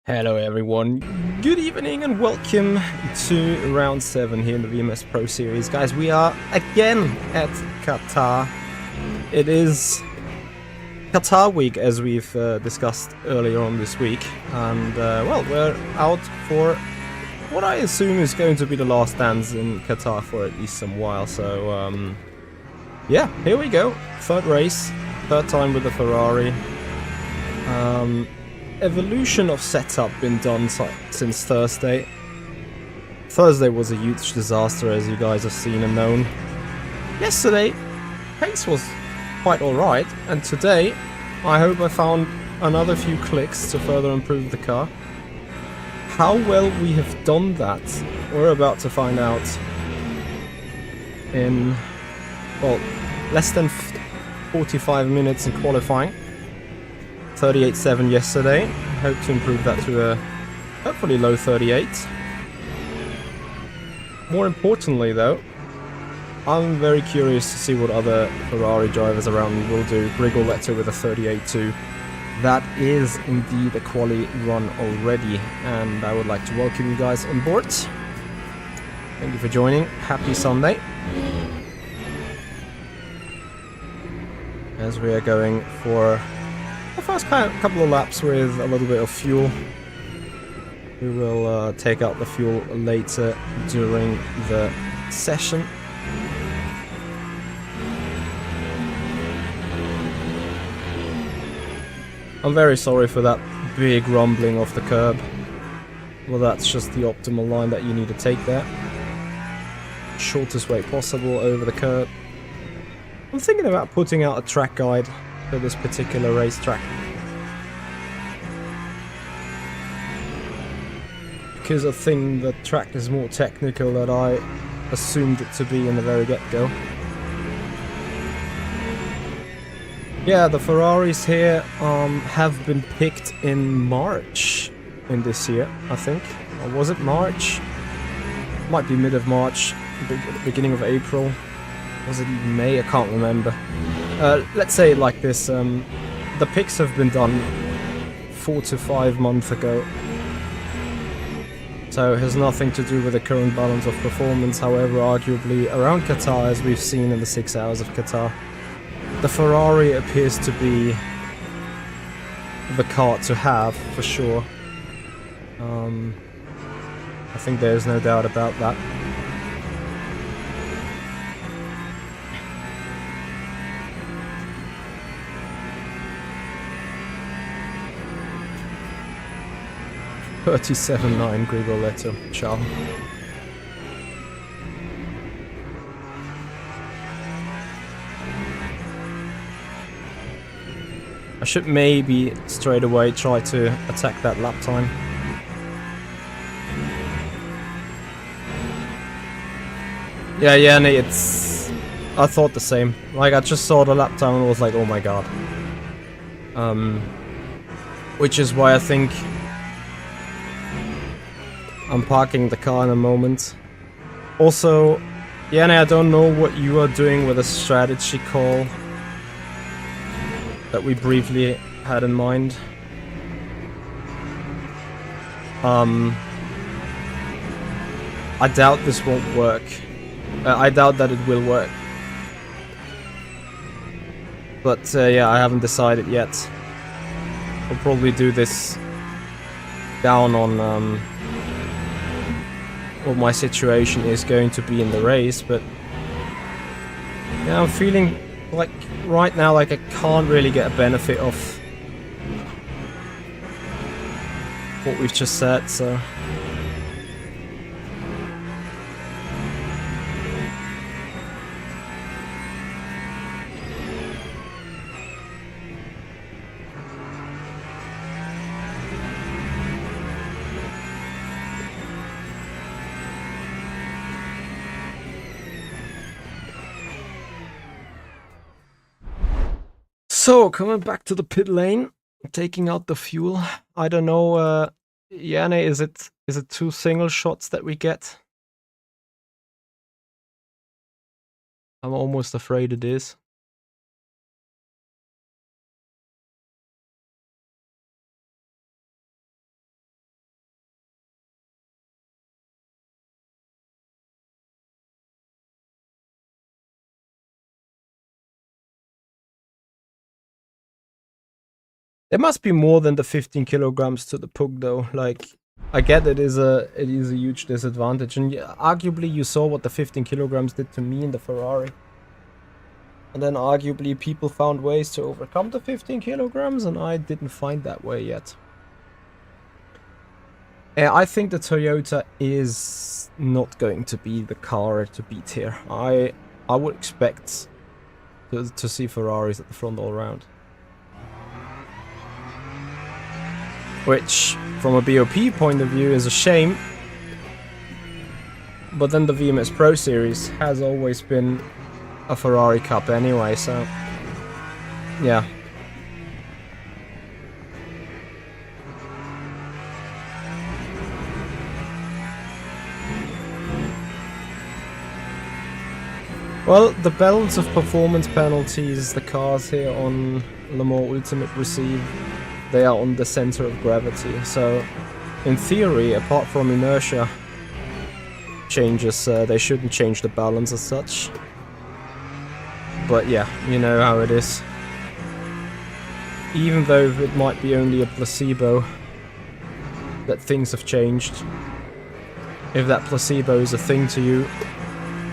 Hello everyone, good evening and welcome to round 7 here in the VMS Pro Series. Guys, we are again at Qatar. It is Qatar week, as we've discussed earlier on this week, and well, we're out for what I assume is going to be the last dance in Qatar for at least some while. So yeah, here we go, third race, third time with the Ferrari. Evolution of setup been done since Thursday. Thursday was a huge disaster, as you guys have seen and known. Yesterday, pace was quite alright, and today I hope I found another few clicks to further improve the car. How well we have done that, we're about to find out in, well, less than 45 minutes in qualifying. 38.7 yesterday. Hope to improve that to a hopefully low 38. More importantly though, I'm very curious to see what other Ferrari drivers around me will do. Rigoletto with a 38.2. That is indeed a quali run already, and I would like to welcome you guys on board. Thank you for joining. Happy Sunday. As we are going for the first couple of laps with a little bit of fuel. We will take out the fuel later during the session. I'm very sorry for that big rumbling off the curb. Well, that's just the optimal line that you need to take there. Shortest way possible over the curb. I'm thinking about putting out a track guide for this particular racetrack, because I think the track is more technical than I assumed it to be in the very get-go. Yeah, the Ferraris here have been picked in March in this year, I think. Or was it March? Might be mid of March, beginning of April. Was it even May? I can't remember. Let's say it like this, the picks have been done 4 to 5 months ago, so it has nothing to do with the current balance of performance. However, arguably around Qatar, as we've seen in the 6 hours of Qatar, the Ferrari appears to be the car to have, for sure. I think there's no doubt about that. $37.9 Grigoletto, ciao. I should maybe straight away try to attack that lap time. Yeah, it's... I thought the same. Like, I just saw the lap time and was like, oh my god. Which is why I think I'm parking the car in a moment. Also, Yanni, I don't know what you are doing with a strategy call that we briefly had in mind. I doubt this won't work. I doubt that it will work. But yeah, I haven't decided yet. I'll probably do this down on what my situation is going to be in the race, but yeah, I'm feeling like right now like I can't really get a benefit of what we've just said, so coming back to the pit lane, taking out the fuel. I don't know, Yanni, is it 2 single shots that we get? I'm almost afraid it is. There must be more than the 15 kilograms to the pug though. Like, I get it is a huge disadvantage, and arguably you saw what the 15 kilograms did to me in the Ferrari. And then arguably people found ways to overcome the 15 kilograms, and I didn't find that way yet. I think the Toyota is not going to be the car to beat here. I would expect to see Ferraris at the front all round. Which, from a BOP point of view, is a shame. But then the VMS Pro Series has always been a Ferrari Cup anyway, so yeah. Well, the balance of performance penalties the cars here on Le Mans Ultimate receive, they are on the center of gravity. So, in theory, apart from inertia changes, they shouldn't change the balance as such. But yeah, you know how it is. Even though it might be only a placebo that things have changed, if that placebo is a thing to you,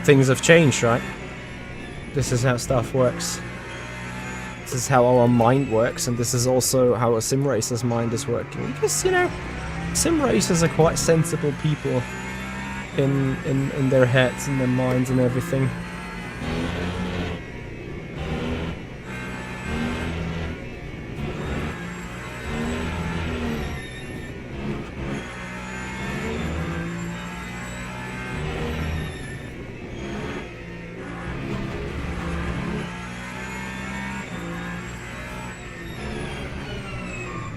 things have changed, right? This is how stuff works. This is how our mind works, and this is also how a sim racer's mind is working. Because, you know, sim racers are quite sensible people in their heads and their minds and everything.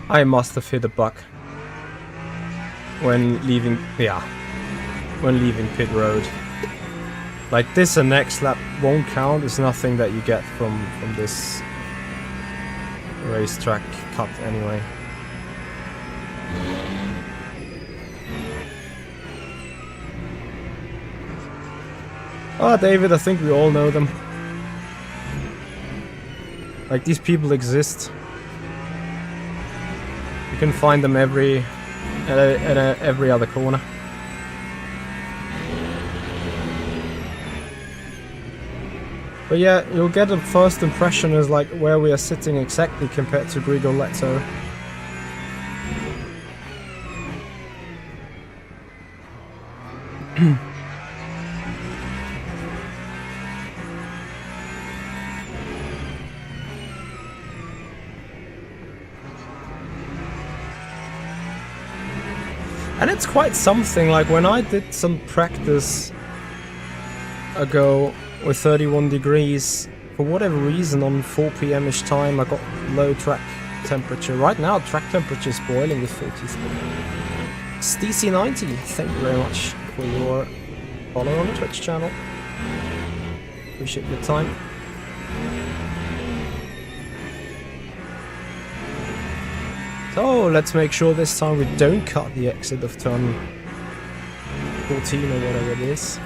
I must have hit a buck when leaving, when leaving pit road. Like, this and next lap won't count. It's nothing that you get from this racetrack cut anyway. Oh, David, I think we all know them. Like, these people exist. You can find them every other corner. But yeah, you'll get a first impression as like where we are sitting exactly compared to Grigoletto. And it's quite something. Like, when I did some practice ago with 31 degrees, for whatever reason on 4 p.m.-ish time I got low track temperature. Right now track temperature is boiling with 43. STC90, thank you very much for your follow on the Twitch channel. Appreciate your time. So let's make sure this time we don't cut the exit of turn 14 or whatever it is.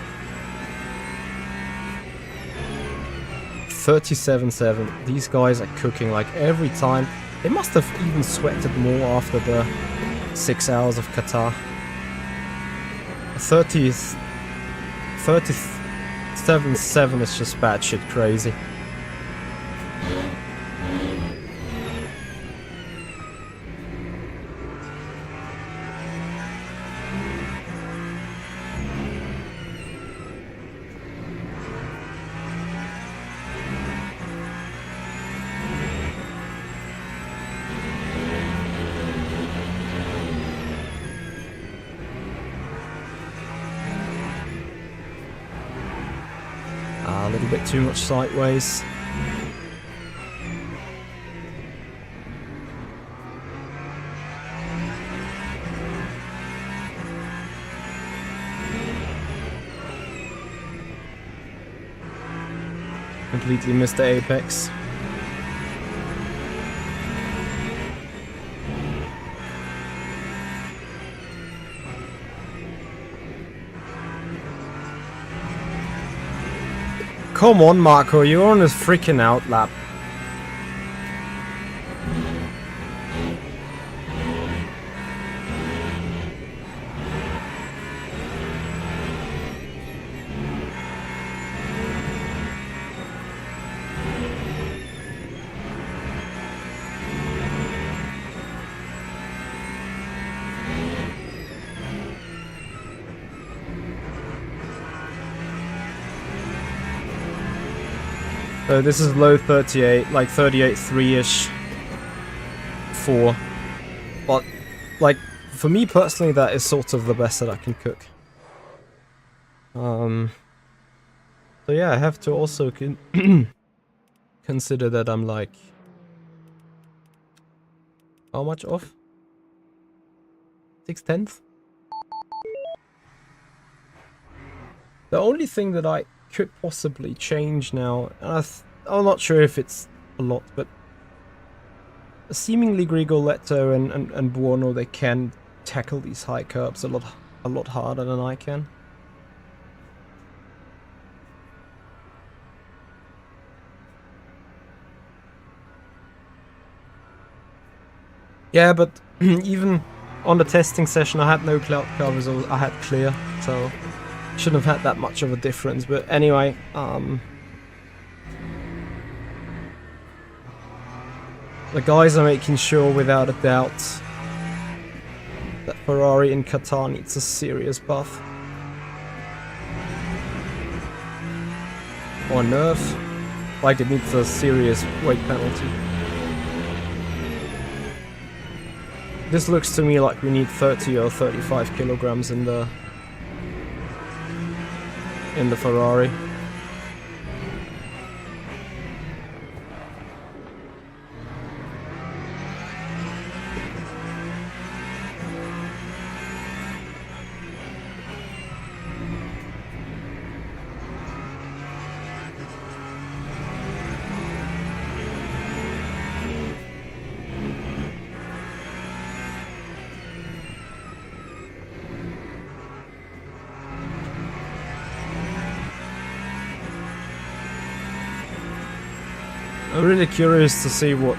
37.7. These guys are cooking like every time. They must have even sweated more after the 6 hours of Qatar. 37.7 is just batshit crazy. A little bit too much sideways. Completely missed the apex. Come on, Marco, you're on a freaking out lap. So this is low 38, like 38.3-ish. 4. But, like, for me personally, that is sort of the best that I can cook. So yeah, I have to also consider that I'm like... How much off? 6/10? The only thing that I could possibly change now, and I'm not sure if it's a lot, but seemingly Grigoletto and Buono, they can tackle these high curbs a lot harder than I can. Yeah, but even on the testing session I had no cloud covers, I had clear, so shouldn't have had that much of a difference. But anyway, the guys are making sure without a doubt that Ferrari in Qatar needs a serious buff. Or nerf. Like it needs a serious weight penalty. This looks to me like we need 30 or 35 kilograms in the Ferrari. I'm really curious to see what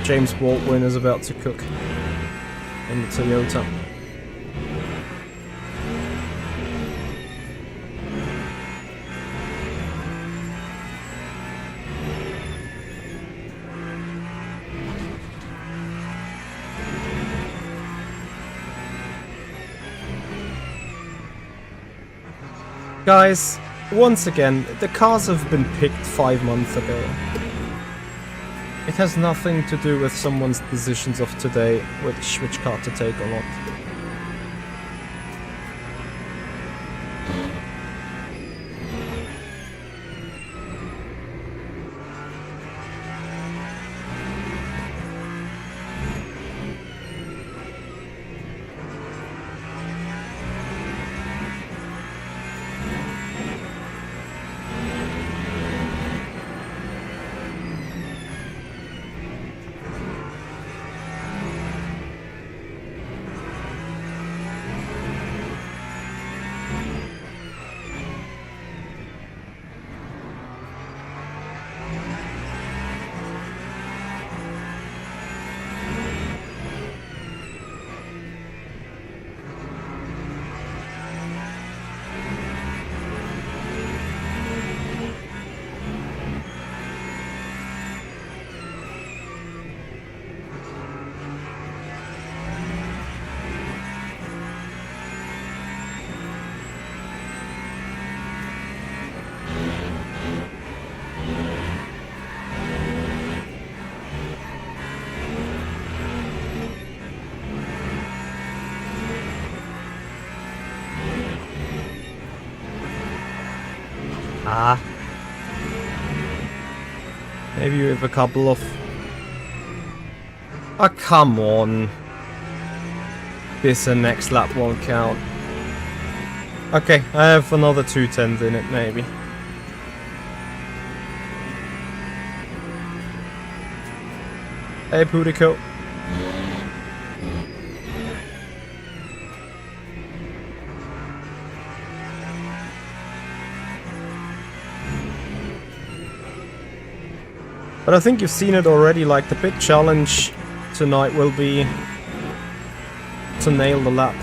James Baldwin is about to cook in the Toyota. Guys, once again, the cars have been picked 5 months ago. It has nothing to do with someone's decisions of today, which car to take or not. Maybe with a couple of... Ah, come on. This and next lap won't count. Okay, I have another 210s in it, maybe. Hey, Pudico. But I think you've seen it already, like the big challenge tonight will be to nail the lap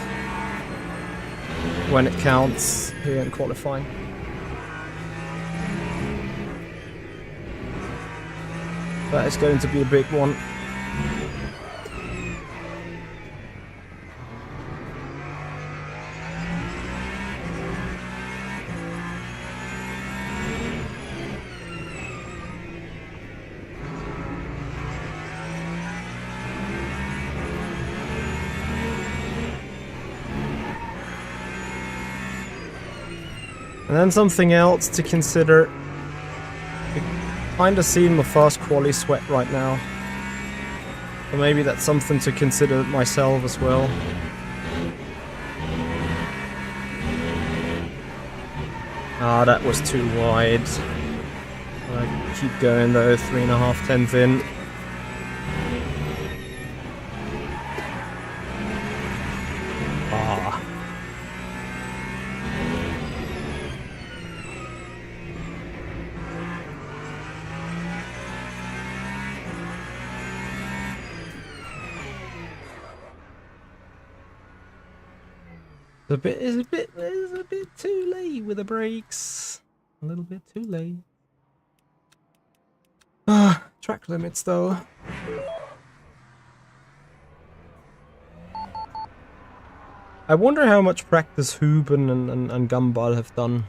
when it counts here in qualifying. That is going to be a big one. And then something else to consider. Kinda seeing my first quali sweat right now. So maybe that's something to consider myself as well. Ah, that was too wide. I keep going though, 3.5 tenths in. Ah. It's a bit too late with the brakes. A little bit too late. Ah, track limits though. I wonder how much practice Huben and Gumball have done.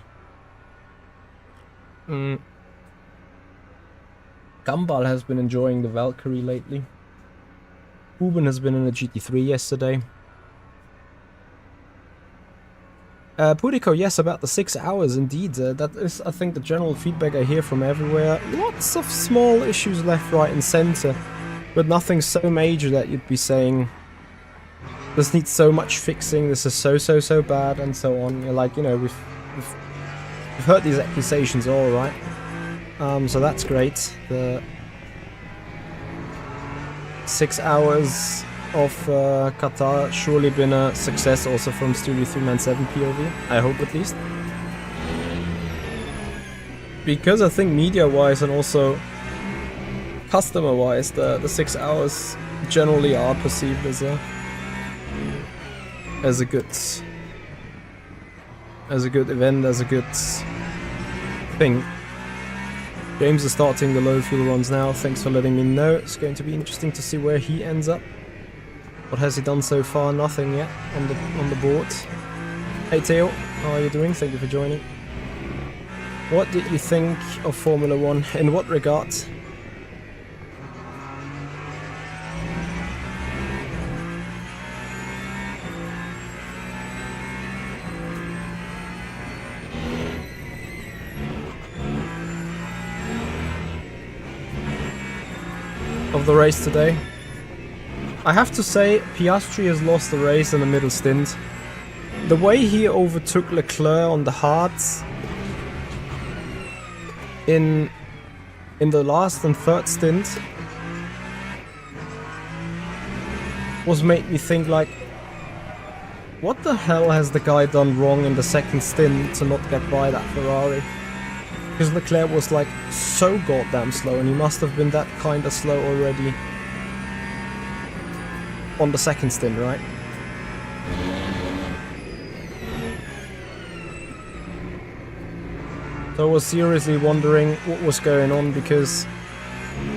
Gumball has been enjoying the Valkyrie lately. Huben has been in a GT3 yesterday. Pudiko, yes, about the 6 hours, indeed. That is, I think, the general feedback I hear from everywhere. Lots of small issues left, right, and center, but nothing so major that you'd be saying, this needs so much fixing, this is so bad, and so on. You're like, you know, we've heard these accusations all, right? So that's great. The 6 hours of Qatar surely been a success also from Studio 397 POV, I hope at least. Because I think media-wise and also customer-wise, the 6 hours generally are perceived as a good event, as a good thing. James is starting the low fuel runs now, thanks for letting me know. It's going to be interesting to see where he ends up. What has he done so far? Nothing yet on the board. Hey Theo, how are you doing? Thank you for joining. What did you think of Formula 1? In what regard? Of the race today? I have to say, Piastri has lost the race in the middle stint. The way he overtook Leclerc on the hards in the last and third stint was made me think like, what the hell has the guy done wrong in the second stint to not get by that Ferrari? Because Leclerc was like so goddamn slow, and he must have been that kinda slow already on the second stint, right? So I was seriously wondering what was going on, because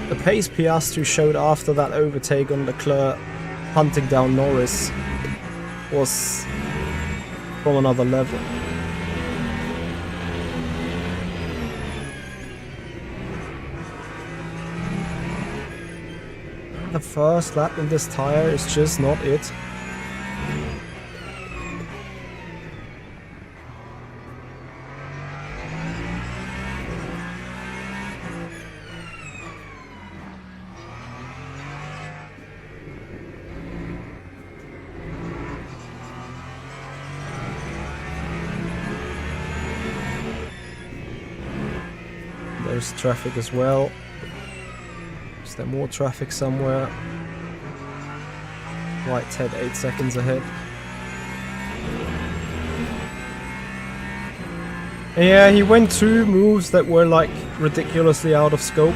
the pace Piastri showed after that overtake on Leclerc hunting down Norris was from another level. The first lap in this tire is just not it. There's traffic as well. Is there more traffic somewhere? White's head 8 seconds ahead. Yeah, he went 2 moves that were like ridiculously out of scope.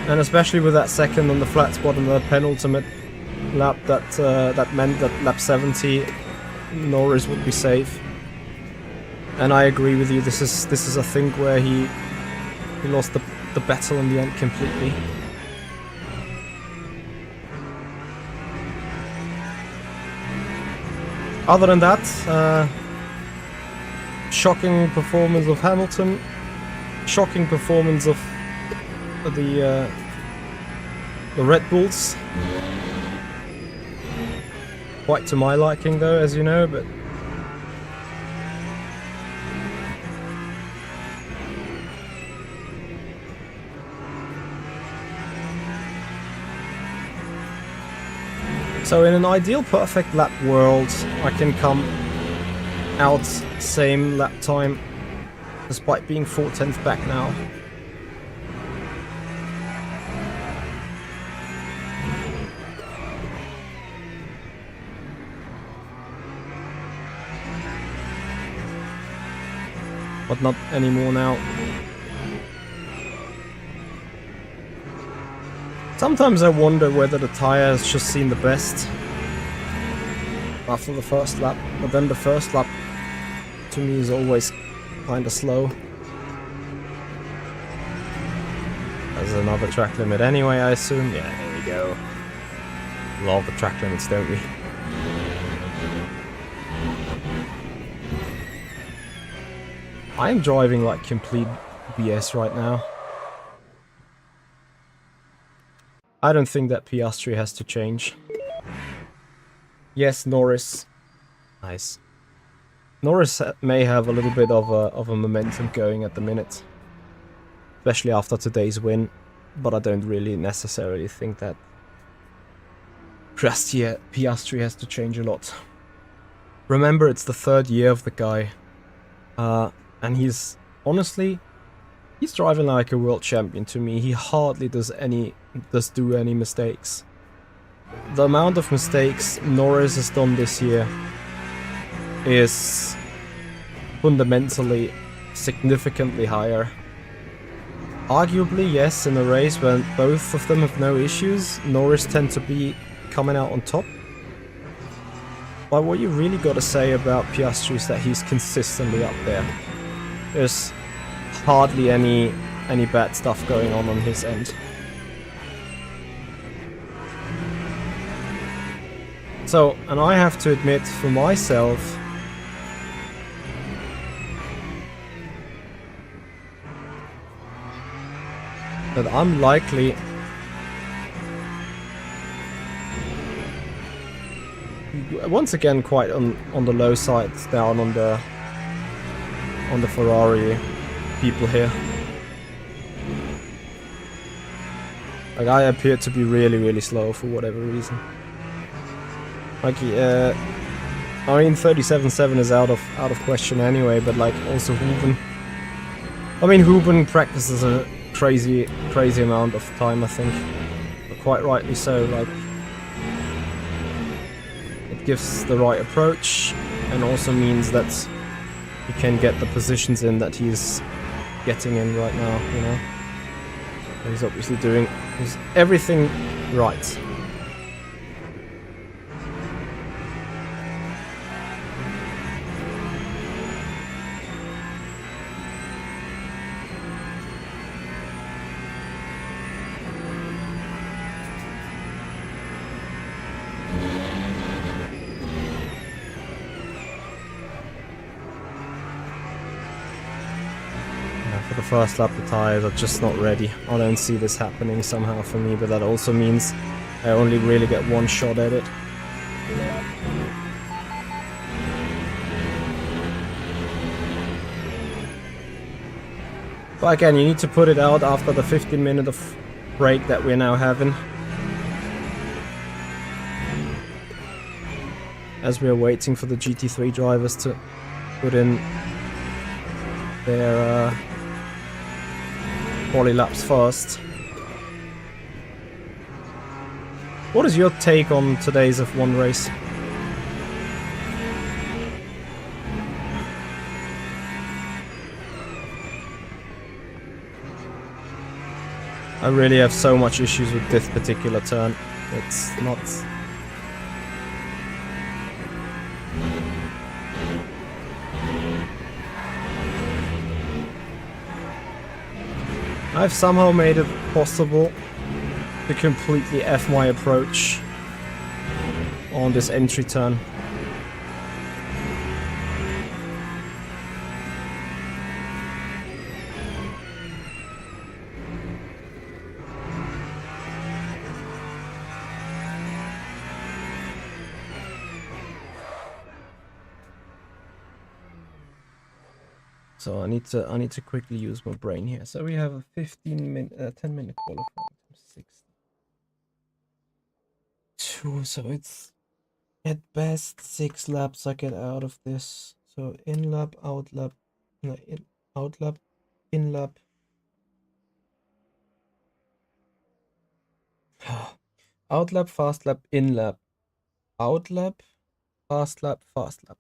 And especially with that second on the flat spot in the penultimate lap, that meant that lap 70 Norris would be safe. And I agree with you, this is a thing where he lost the battle in the end completely. Other than that, shocking performance of Hamilton, shocking performance of the Red Bulls. Quite to my liking though, as you know, but So in an ideal perfect lap world, I can come out same lap time, despite being 4/10 back now. But not anymore now. Sometimes I wonder whether the tire has just seen the best after the first lap, but then the first lap to me is always kinda slow. There's another track limit anyway, I assume. Yeah, there we go. Love the track limits, don't we? I am driving like complete BS right now. I don't think that Piastri has to change. Yes, Norris. Nice. Norris may have a little bit of a momentum going at the minute. Especially after today's win. But I don't really necessarily think that Piastri has to change a lot. Remember, it's the 3rd year of the guy. And he's, honestly, he's driving like a world champion to me. He hardly does do any mistakes. The amount of mistakes Norris has done this year is fundamentally significantly higher. Arguably, yes, in a race when both of them have no issues, Norris tends to be coming out on top. But what you really gotta say about Piastri is that he's consistently up there. There's hardly any bad stuff going on his end. So, and I have to admit for myself that I'm likely once again quite on the low side down on the Ferrari people here. Like, I appear to be really slow for whatever reason. Like, I mean 37.7 is out of question anyway, but like also Huben. I mean Huben practices a crazy amount of time, I think. But quite rightly so, like it gives the right approach and also means that he can get the positions in that he's getting in right now, you know. He's obviously doing everything right. For the first lap, the tires are just not ready. I don't see this happening somehow for me, but that also means I only really get one shot at it. But again, you need to put it out after the 15-minute of break that we're now having. As we're waiting for the GT3 drivers to put in their quali laps first. What is your take on today's F1 race? I really have so much issues with this particular turn. It's not... I've somehow made it possible to completely F my approach on this entry turn. So I need to quickly use my brain here. So we have a 10-minute qualifying from 6 2, so it's at best 6 laps I get out of this. So in lap, out lap, no, out lap, in lap. Out lap, fast lap, in lap, out lap, fast lap, fast lap.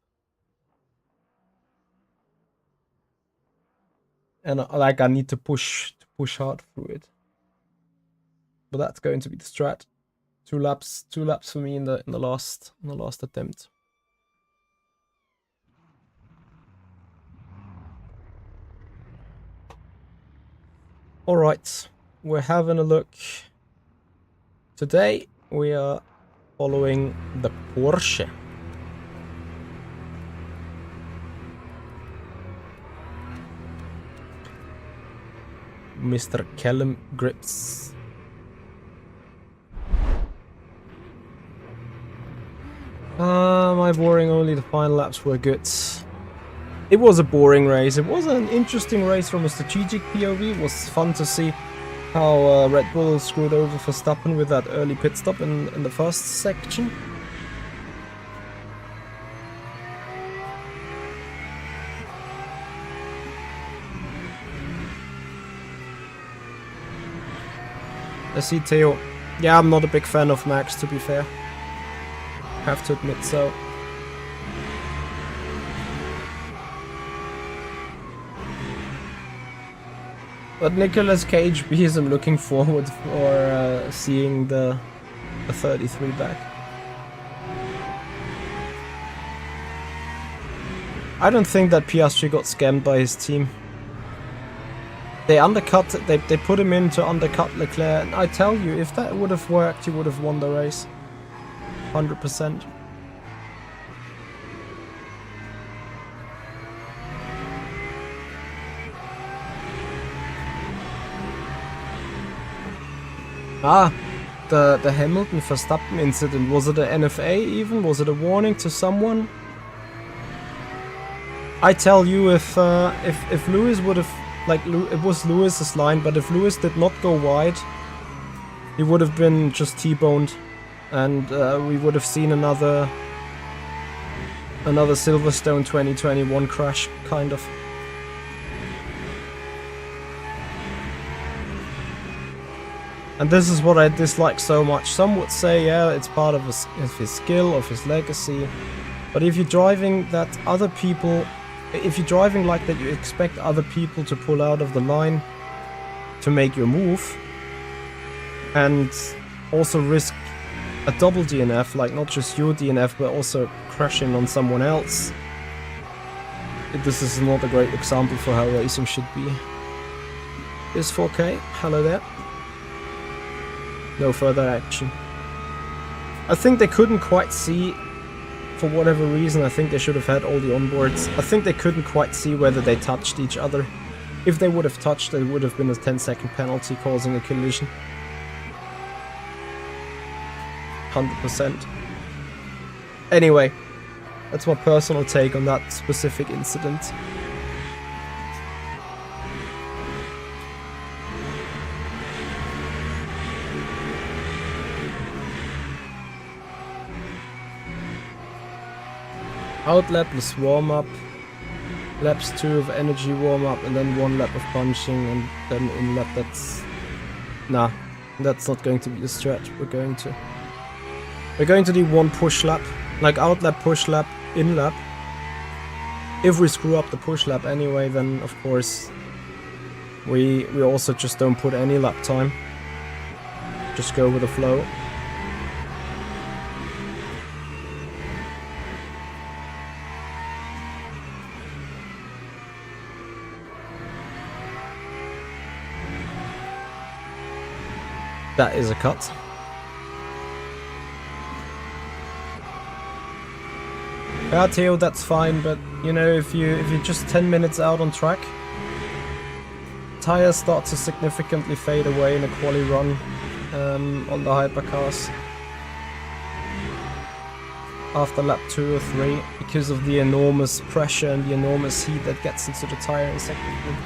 And like I need to push hard through it. But that's going to be the strat. 2 laps for me in the last attempt. All right, we're having a look. Today we are following the Porsche. Mr. Callum Grips. My boring, only the final laps were good. It was a boring race. It was an interesting race from a strategic POV. It was fun to see how Red Bull screwed over Verstappen with that early pit stop in the first section. I see Theo. Yeah, I'm not a big fan of Max, to be fair. Have to admit so. But Nicolas Cage B I'm looking forward for seeing the 33 back. I don't think that Piastri got scammed by his team. They undercut, they put him in to undercut Leclerc, and I tell you, if that would have worked, he would have won the race. 100%. The Hamilton Verstappen incident, was it an NFA even? Was it a warning to someone? I tell you, if Lewis would have, like, it was Lewis's line, but if Lewis did not go wide, he would have been just T-boned, and we would have seen another Silverstone 2021 crash, kind of. And this is what I dislike so much. Some would say, yeah, it's part of his skill, of his legacy. But if you're driving that other people, if you're driving like that, you expect other people to pull out of the line to make your move. And also risk a double DNF, like not just your DNF, but also crashing on someone else. This is not a great example for how racing should be. Is 4K, hello there. No further action. I think they couldn't quite see, for whatever reason. I think they should have had all the onboards. I think they couldn't quite see whether they touched each other. If they would have touched, it would have been a 10-second penalty causing a collision. 100%. Anyway, that's my personal take on that specific incident. Out lapless warm up, laps 2 of energy warm up, and then 1 lap of punching, and then in lap. That's not going to be the strat. We're going to do 1 push lap, like out lap, push lap, in lap. If we screw up the push lap anyway, then of course we also just don't put any lap time. Just go with the flow. That is a cut. Yeah, Theo, that's fine, but you know, if you're just 10 minutes out on track, tires start to significantly fade away in a quali run on the hypercars after lap 2 or 3 because of the enormous pressure and the enormous heat that gets into the tire in second group.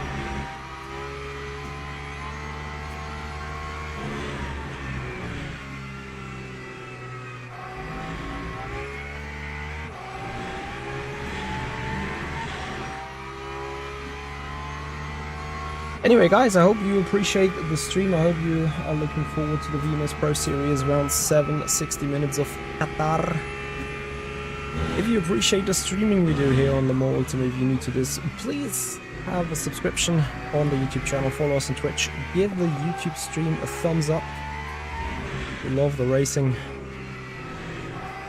Anyway, guys, I hope you appreciate the stream. I hope you are looking forward to the VMS Pro Series round 7, 60 minutes of Qatar. If you appreciate the streaming we do here on the More Ultimate, if you're new to this, please have a subscription on the YouTube channel, follow us on Twitch, give the YouTube stream a thumbs up. We love the racing,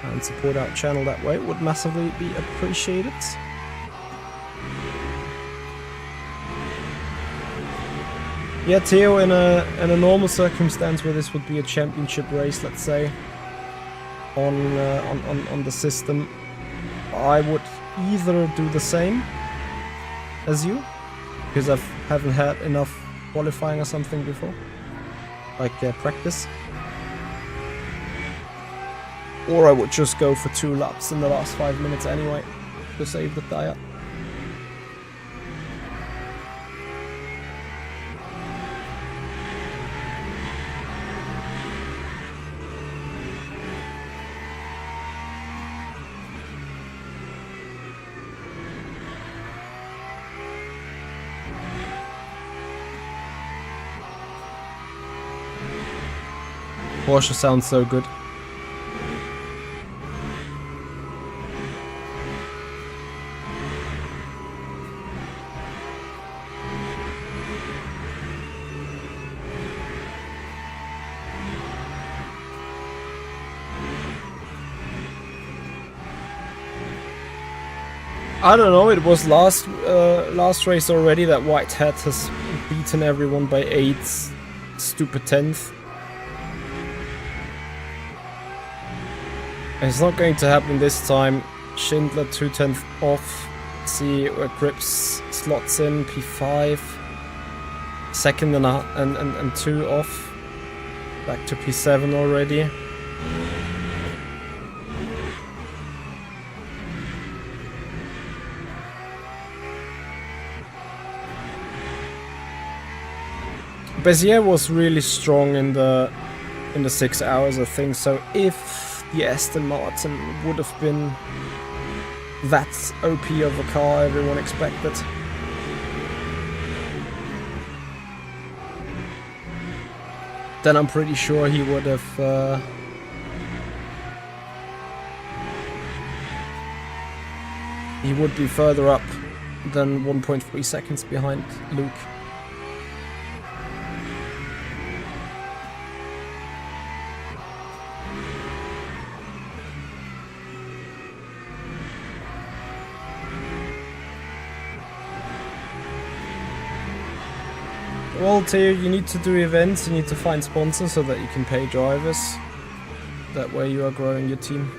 and support our channel that way. It would massively be appreciated. Yeah, Theo, in a normal circumstance where this would be a championship race, let's say, on the system, I would either do the same as you, because I haven't had enough qualifying or something before, like practice, or I would just go for 2 laps in the last 5 minutes anyway to save the tire. Porsche sounds so good. I don't know, it was last race already that Whitehead has beaten everyone by 8 stupid 10th. It's not going to happen this time. Schindler 2/10 off. See where Grips slots in, P5. Second and 2 off. Back to P7 already. Bezier was really strong in the 6 hours, I think. So if the Aston Martin would have been that OP of a car everyone expected, then I'm pretty sure he would have he would be further up than 1.3 seconds behind Luke. Well, Theo, you need to do events, you need to find sponsors so that you can pay drivers. That way you are growing your team.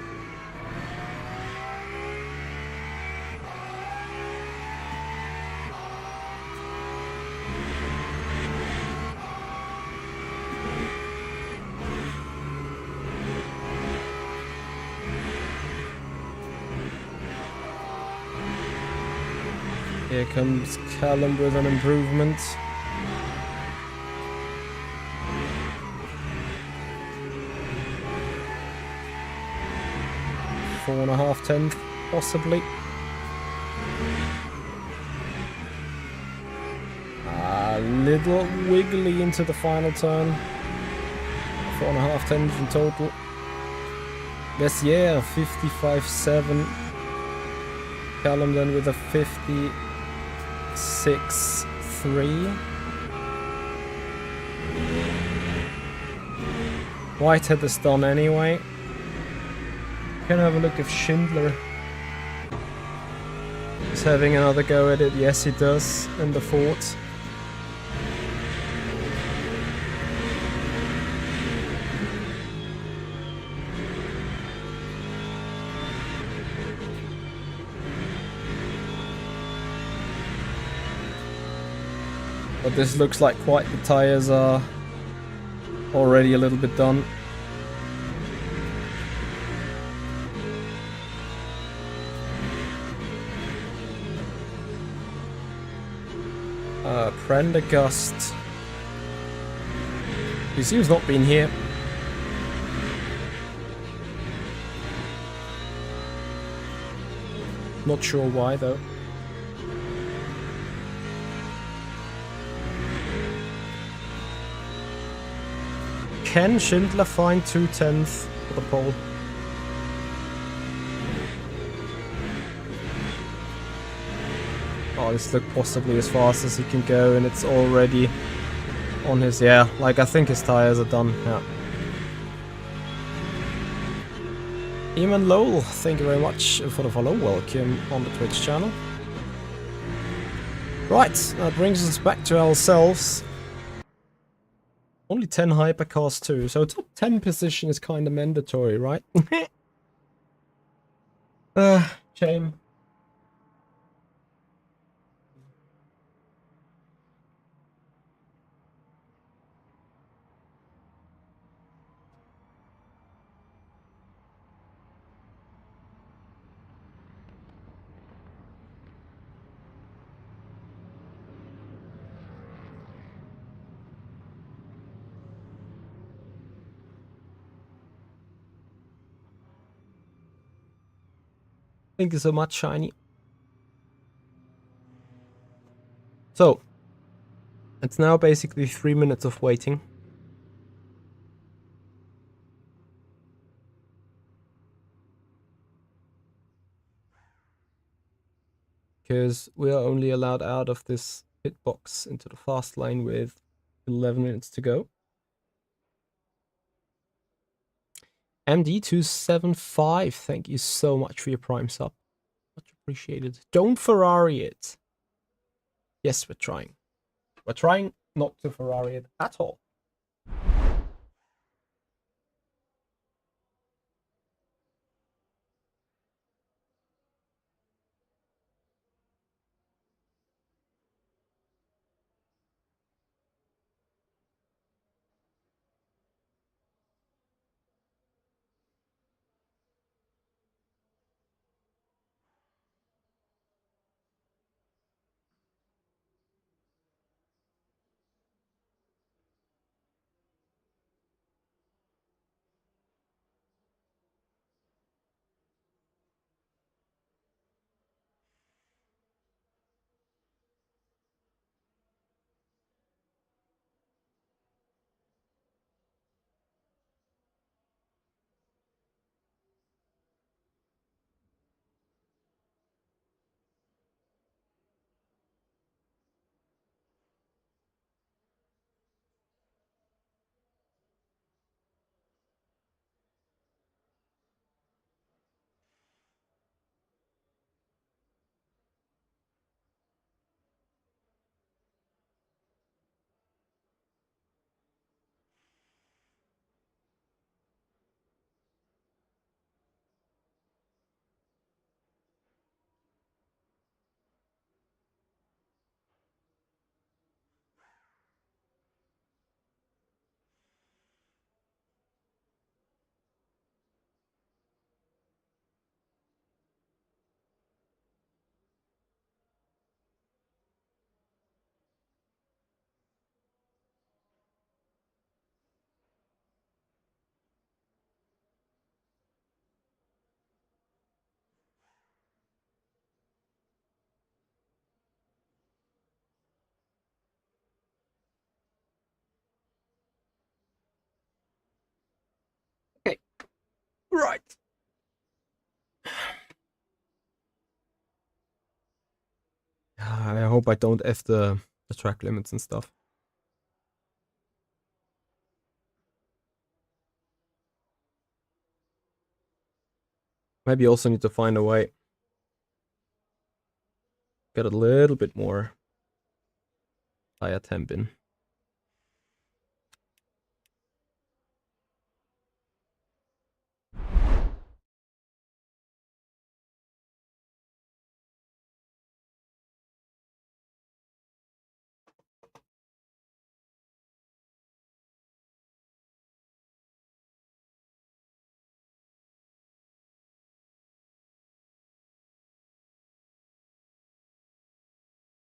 Here comes Callum with an improvement. 4.5 tenths, possibly. A little wiggly into the final turn. 4.5 tenths in total. Yes, yeah, 55.7. Callum then with a 56.3. Whitehead is done anyway. Can have a look if Schindler is having another go at it. Yes, he does, in the fort. But this looks like quite the tires are already a little bit done. Prendergast. You see who's not been here. Not sure why though. can Schindler find 2/10 for the pole? Oh, this looks possibly as fast as he can go, and it's already on his... Yeah, like I think his tires are done, yeah. Eamon Lowell, thank you very much for the follow. Welcome on the Twitch channel. Right, that brings us back to ourselves. Only 10 hypercars too, so top 10 position is kind of mandatory, right? Shame. Thank you so much, Shiny. So, it's now basically 3 minutes of waiting. Because we are only allowed out of this pit box into the fast lane with 11 minutes to go. MD275, thank you so much for your Prime sub. Much appreciated. Don't Ferrari it. Yes, we're trying. We're trying not to Ferrari it at all. Okay, right. I hope I don't F the track limits and stuff. Maybe also need to find a way. Get a little bit more tire temp in.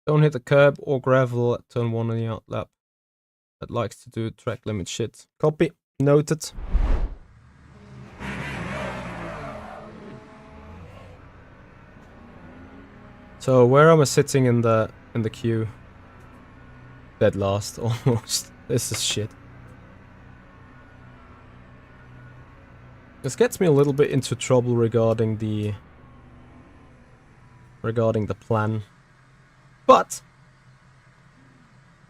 Don't hit the curb or gravel at turn 1 on the outlap. That likes to do track limit shit. Copy. Noted. So where am I sitting in the queue? Dead last, almost. This is shit. This gets me a little bit into trouble regarding the plan. But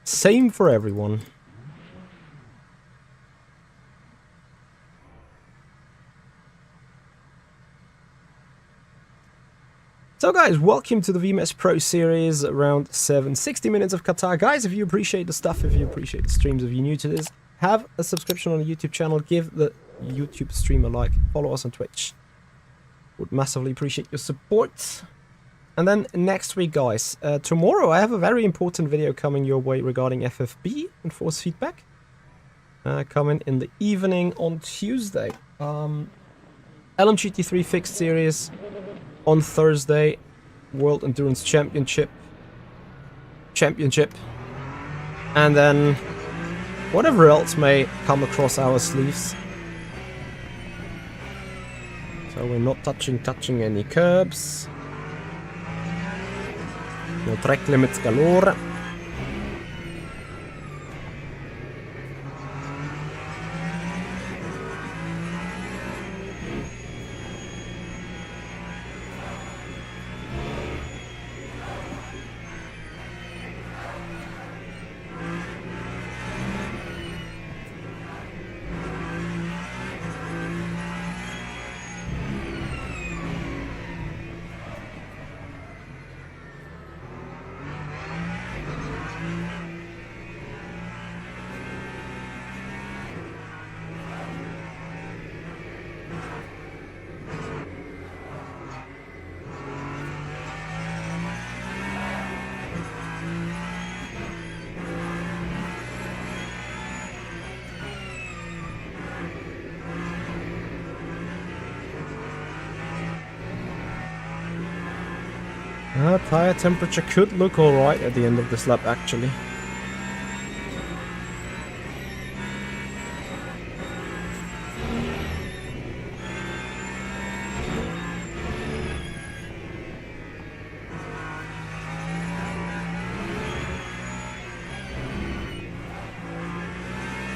same for everyone. So guys, welcome to the VMS Pro Series, round 7, 60 minutes of Qatar. Guys, if you appreciate the stuff, if you appreciate the streams, if you're new to this, have a subscription on the YouTube channel, give the YouTube stream a like, follow us on Twitch. Would massively appreciate your support. And then next week, guys, tomorrow I have a very important video coming your way regarding FFB and force feedback. Coming in the evening on Tuesday. LMGT3 Fixed Series. On Thursday, World Endurance Championship. And then whatever else may come across our sleeves. So we're not touching any curbs. No track limits galore. Tire temperature could look alright at the end of this lap, actually.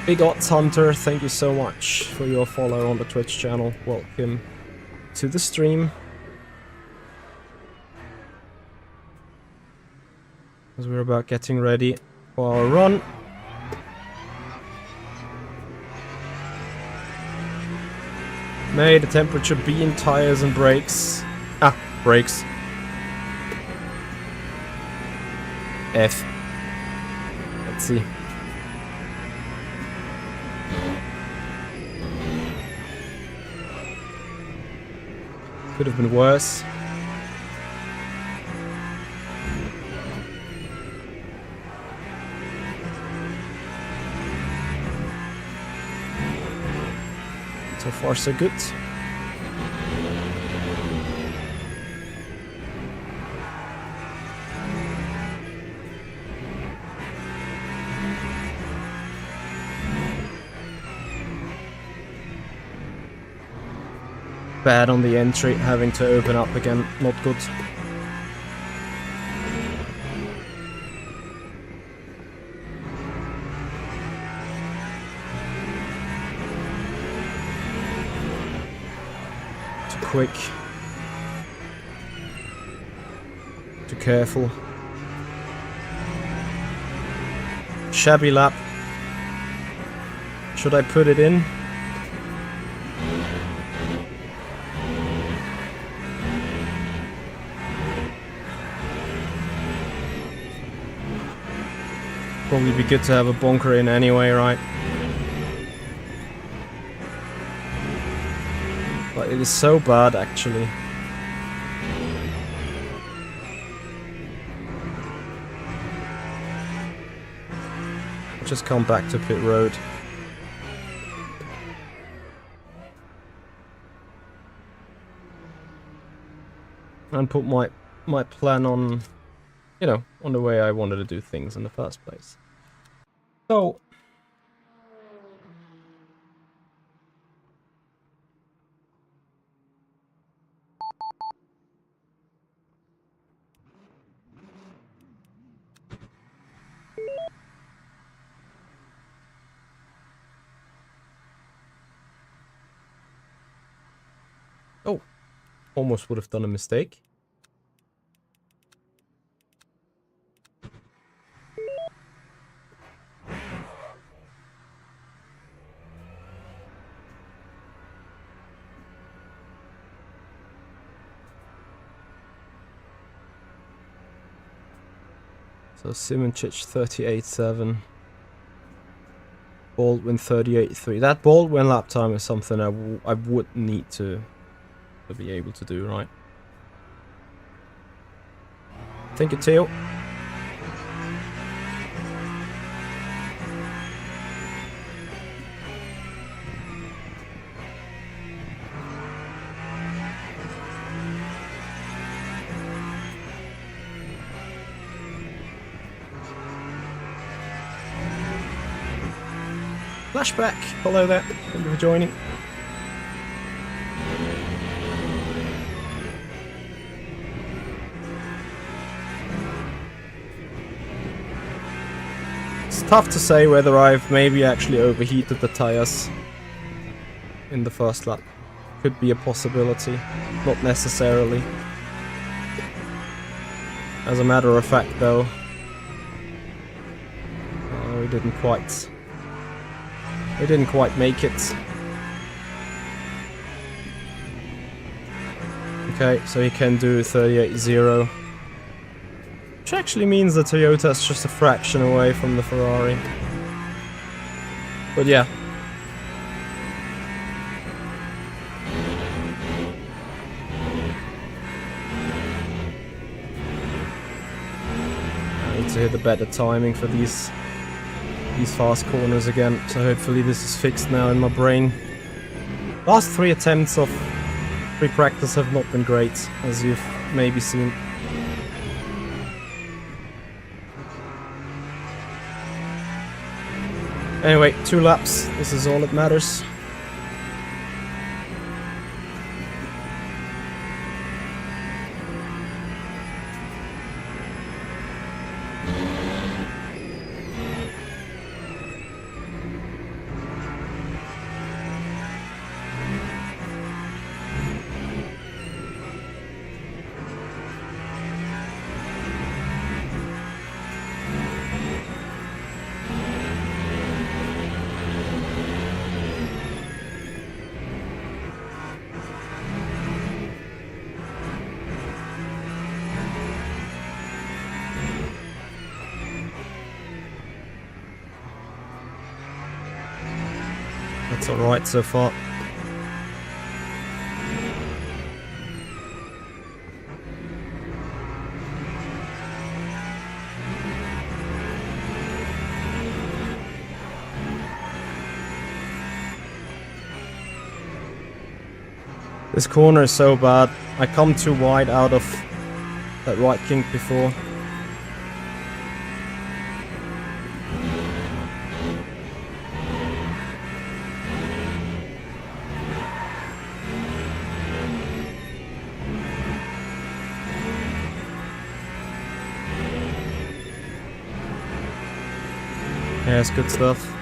Big Odds Hunter, thank you so much for your follow on the Twitch channel. Welcome to the stream. As we're about getting ready for our run. May the temperature be in tires and brakes. Brakes. F. Let's see. Could have been worse. So far, so good. Bad on the entry, having to open up again, not good. Quick. Too careful. Shabby lap. Should I put it in? Probably be good to have a bunker in anyway, right? But it is so bad, actually. Just come back to pit road. And put my plan on, you know, on the way I wanted to do things in the first place. So almost would have done a mistake. So Simoncic 38.7. Baldwin 38.3. That Baldwin lap time is something I would need to be able to do, right? Thank you, Theo. Flashback, hello there, thank you for joining. It's tough to say whether I've maybe actually overheated the tires in the first lap. Could be a possibility, not necessarily. As a matter of fact though, we didn't quite make it. Okay, so he can do 38.0. Which actually means the Toyota is just a fraction away from the Ferrari. But yeah. I need to hit the better timing for these fast corners again, so hopefully this is fixed now in my brain. Last 3 attempts of free practice have not been great, as you've maybe seen. Anyway, 2 laps, this is all that matters. That's alright so far. This corner is so bad. I come too wide out of that right kink before. Yeah, it's good stuff.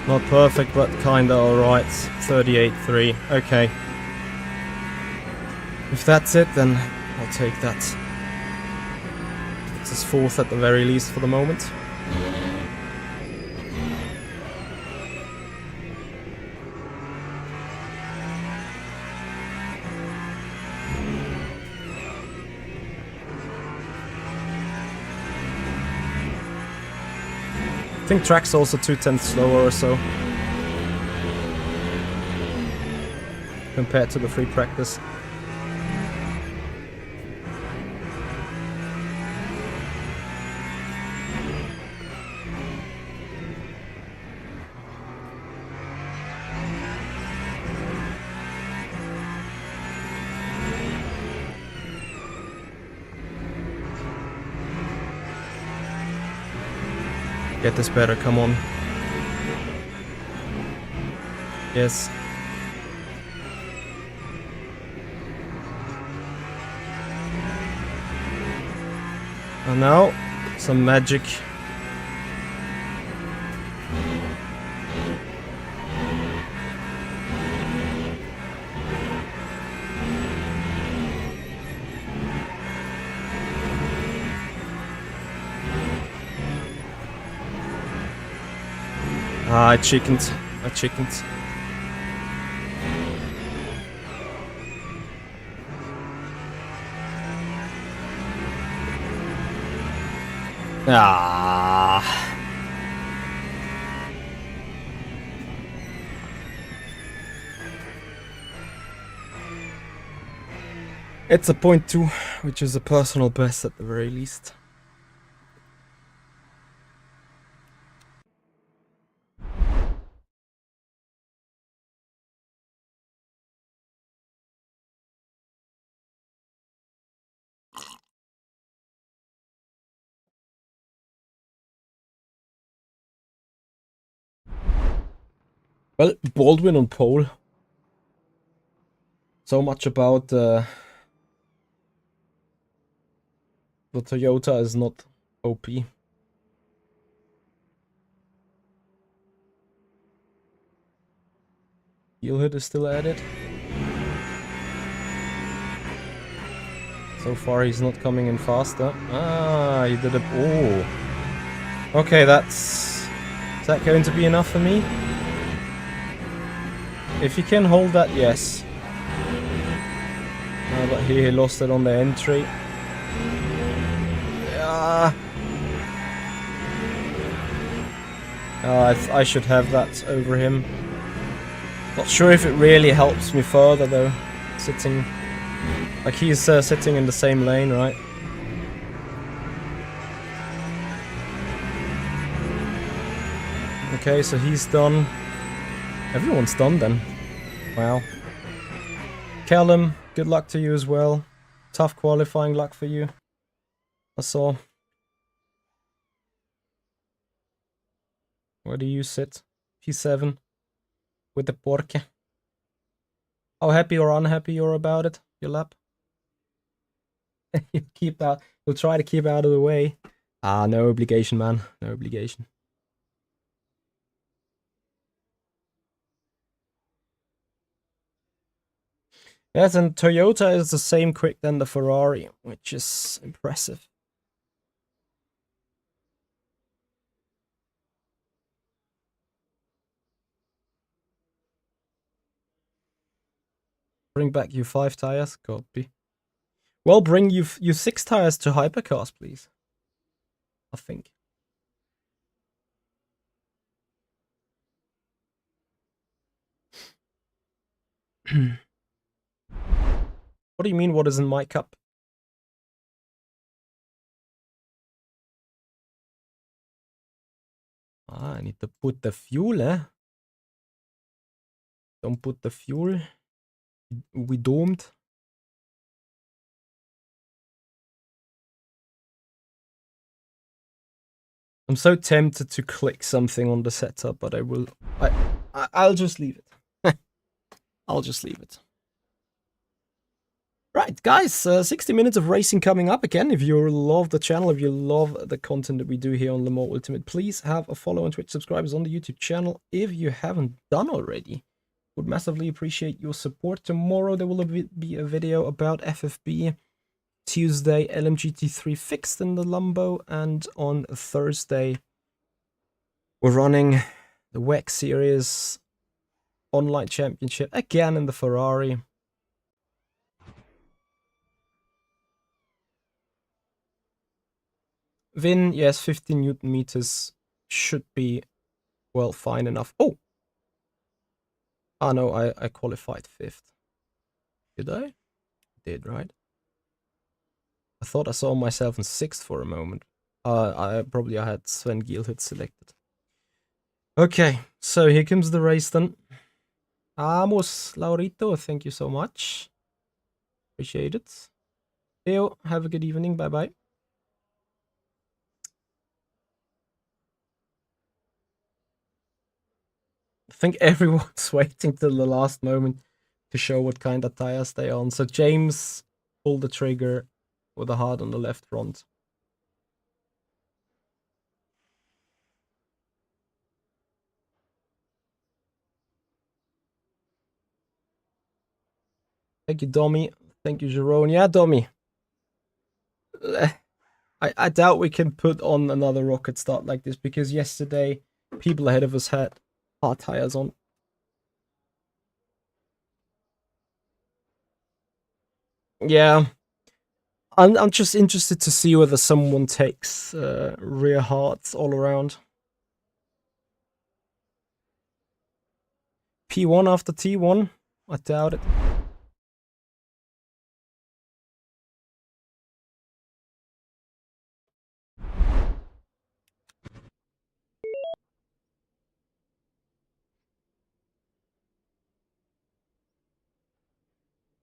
Not perfect, but kinda alright. 38.3. Okay. If that's it, then I'll take that. It's his 4th at the very least for the moment. I think track's also 2/10 slower or so compared to the free practice. Get this better, come on. Yes. And now, some magic. Ah, I chickened. I chickened. Ah. It's a .2, which is a personal best at the very least. Well, Baldwin on pole. So much about the Toyota is not OP. Heel hit is still at it. So far he's not coming in faster. Ah, he did a... Oh. Okay, that's... Is that going to be enough for me? If he can hold that, yes. But he lost it on the entry. Yeah. I should have that over him. Not sure if it really helps me further though. Sitting... Like he's sitting in the same lane, right? Okay, so he's done. Everyone's done then. Wow. Callum, good luck to you as well. Tough qualifying luck for you. I saw. Where do you sit? P7. With the Porke. How happy or unhappy you're about it? Your lap? You'll try to keep out of the way. Ah, no obligation, man. No obligation. Yes, and Toyota is the same quick than the Ferrari, which is impressive. Bring back you 5 tires, copy. Well, bring you 6 tires to Hypercars, please. I think. What do you mean, what is in my cup? Ah, I need to put the fuel, eh? Don't put the fuel. We doomed. I'm so tempted to click something on the setup, but I will... I'll just leave it. I'll just leave it. Right, guys, 60 minutes of racing coming up again. If you love the channel, if you love the content that we do here on Le Mans Ultimate, please have a follow on Twitch, subscribers on the YouTube channel if you haven't done already. Would massively appreciate your support. Tomorrow there will be a video about FFB. Tuesday, LMGT3 fixed in the Lambo, and on Thursday we're running the WEC Series Online Championship again in the Ferrari. Vin, yes, 15 Newton meters should be, well, fine enough. Oh! Ah, no, I qualified 5th. Did I? Did, right? I thought I saw myself in 6th for a moment. I had Sven Gielhut selected. Okay, so here comes the race then. Amos, Laurito, thank you so much. Appreciate it. Theo, have a good evening. Bye-bye. I think everyone's waiting till the last moment to show what kind of tires they're on. So James pulled the trigger with a hard on the left front. Thank you, Domi. Thank you, Jerome. Yeah, Domi. I doubt we can put on another rocket start like this, because yesterday people ahead of us had hard tires on. Yeah, I'm just interested to see whether someone takes rear hards all around. P1 after T1? I doubt it.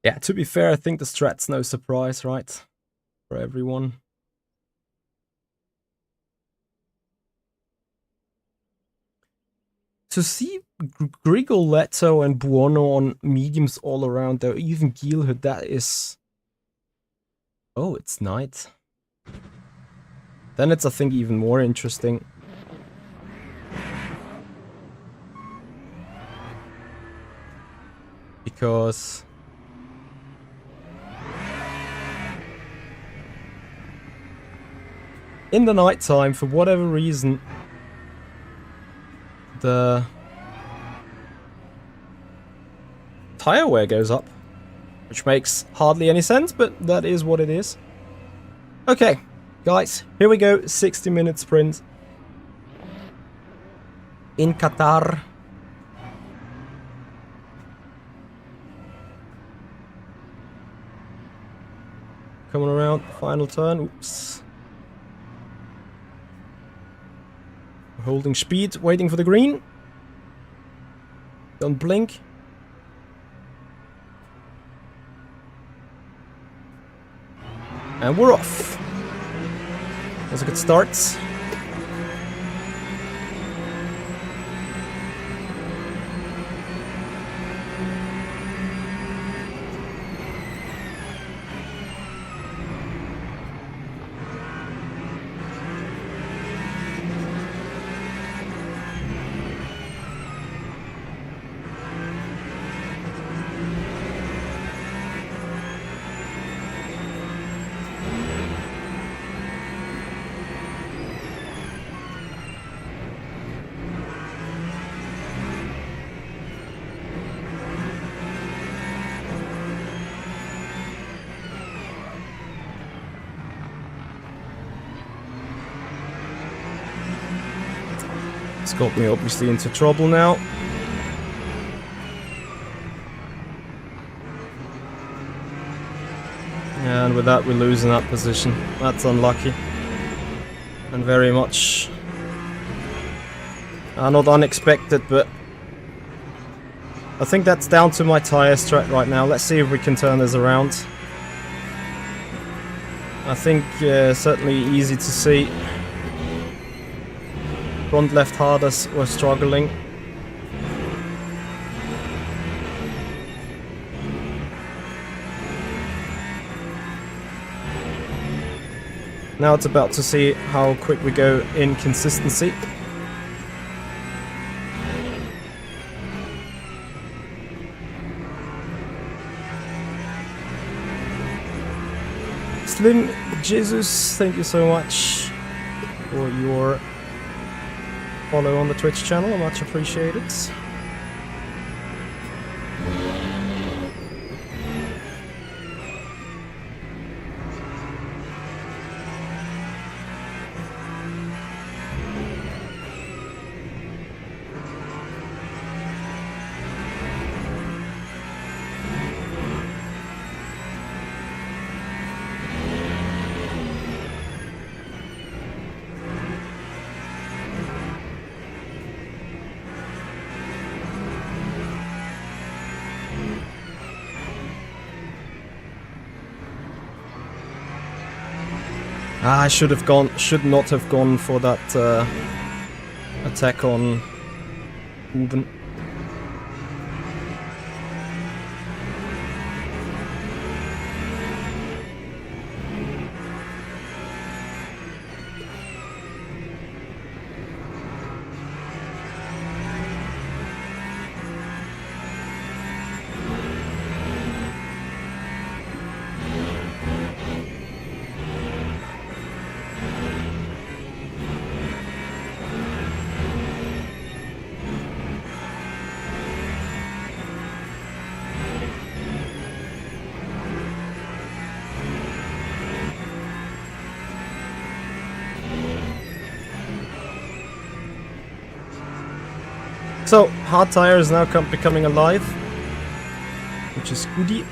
Yeah, to be fair, I think the strat's no surprise, right? For everyone. To see Grigoletto and Buono on mediums all around, though, even Gielhood, that is... Oh, it's night. Then it's, I think, even more interesting. Because... in the nighttime, for whatever reason, the tire wear goes up, which makes hardly any sense, but that is what it is. Okay, guys, here we go, 60-minute sprint in Qatar. Coming around, final turn, oops. Holding speed, waiting for the green. Don't blink. And we're off. That's a good start. It's got me obviously into trouble now. And with that we're losing that position. That's unlucky. And very much not unexpected, but I think that's down to my tyre strat right now. Let's see if we can turn this around. I think certainly easy to see. Front left hardest were struggling. Now it's about to see how quick we go in consistency. Slim Jesus, thank you so much for your follow on the Twitch channel, much appreciated. I should not have gone for that attack on Ruben. So, hard tire is now becoming alive, which is goodie.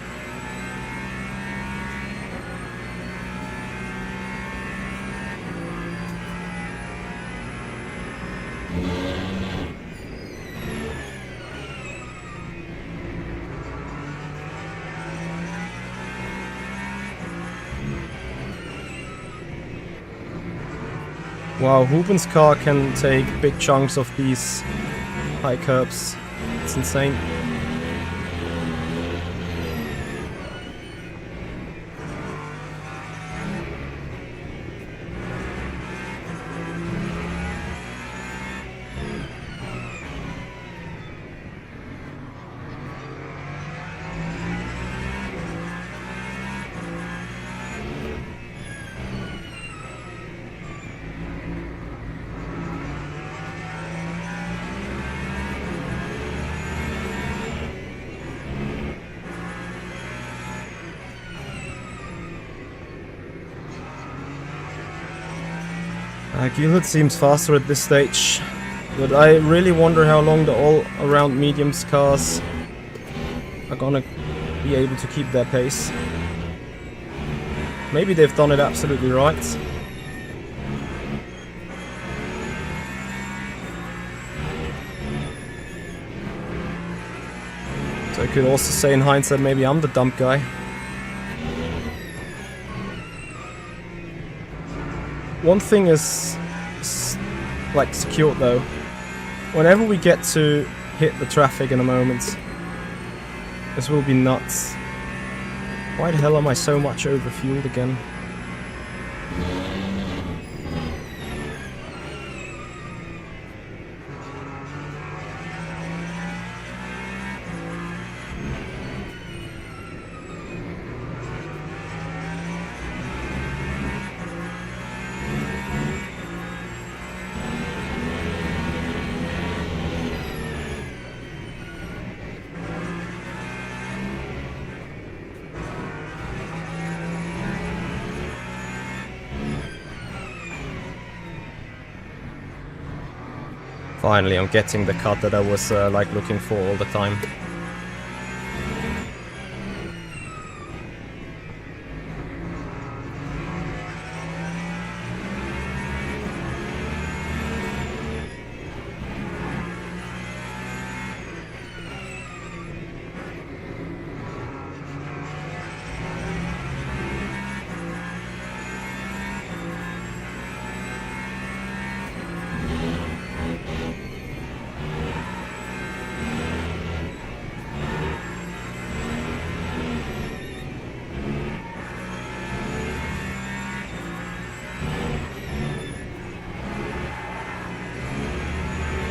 Wow, Ruben's car can take big chunks of these high curbs. It's insane. Gilhut seems faster at this stage, but I really wonder how long the all-around mediums cars are gonna be able to keep their pace. Maybe they've done it absolutely right. So I could also say in hindsight, maybe I'm the dumb guy. One thing is like secured though. Whenever we get to hit the traffic in a moment, this will be nuts. Why the hell am I so much overfueled again? Finally, I'm getting the cut that I was like looking for all the time.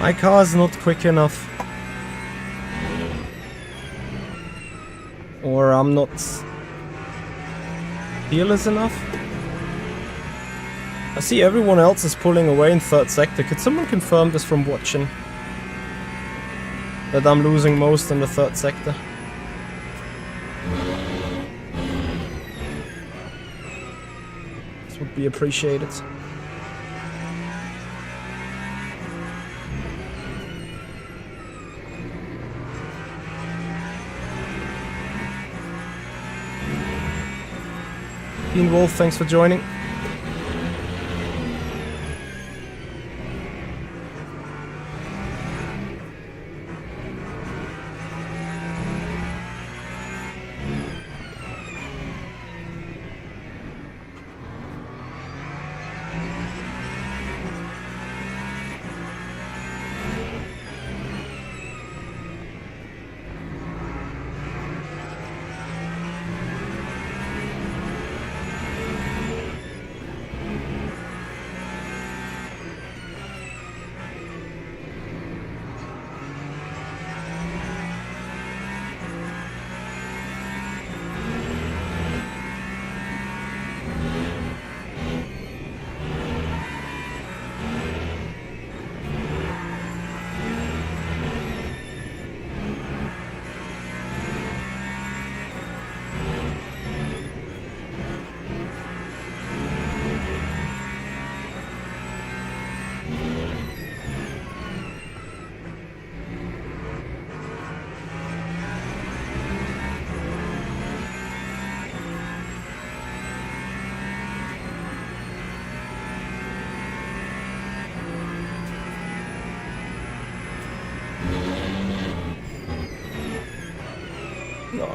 My car's not quick enough. Or I'm not fearless enough. I see everyone else is pulling away in third sector. Could someone confirm this from watching? That I'm losing most in the third sector? This would be appreciated. Ian Wolf, thanks for joining.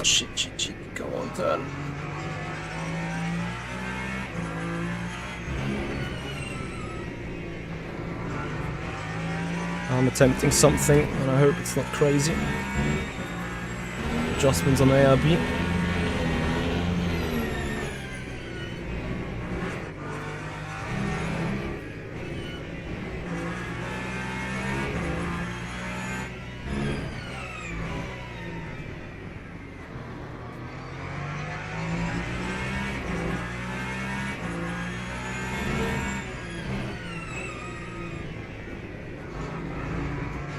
shit, shit, shit. Go on, turn. I'm attempting something, and I hope it's not crazy. Adjustments on ARB.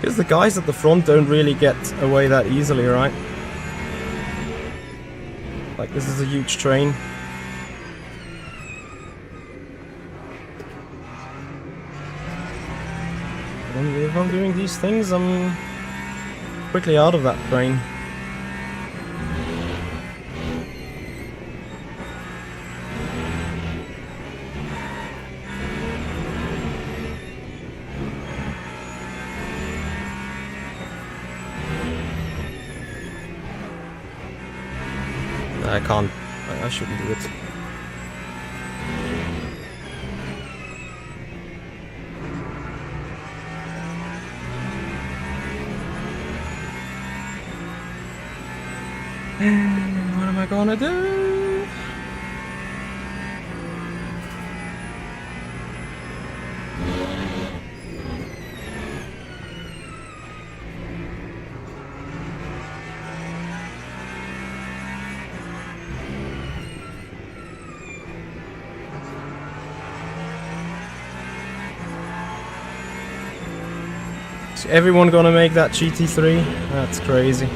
Because the guys at the front don't really get away that easily, right? Like, this is a huge train. And if I'm doing these things, I'm quickly out of that train. I can't. I shouldn't do it. What am I gonna do? Is everyone gonna make that GT3? That's crazy.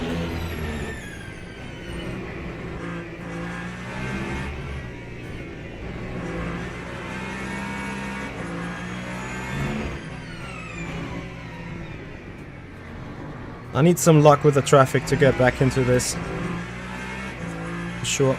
I need some luck with the traffic to get back into this. For sure.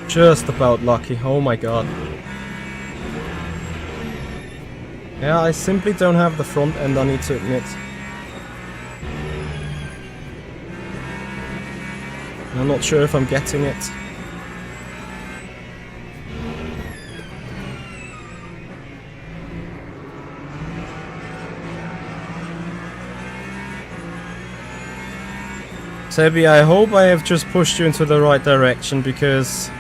Just about lucky, oh my god. Yeah, I simply don't have the front end, I need to admit. I'm not sure if I'm getting it. Sebi, I hope I have just pushed you into the right direction, because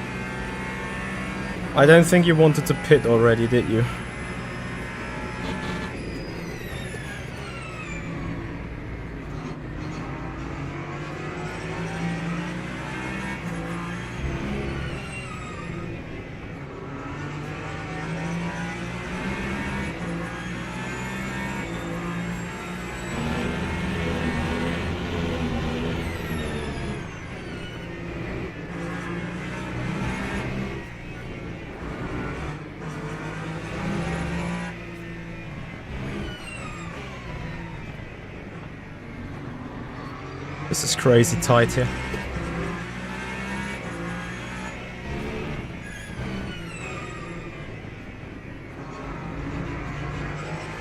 I don't think you wanted to pit already, did you? This is crazy tight here.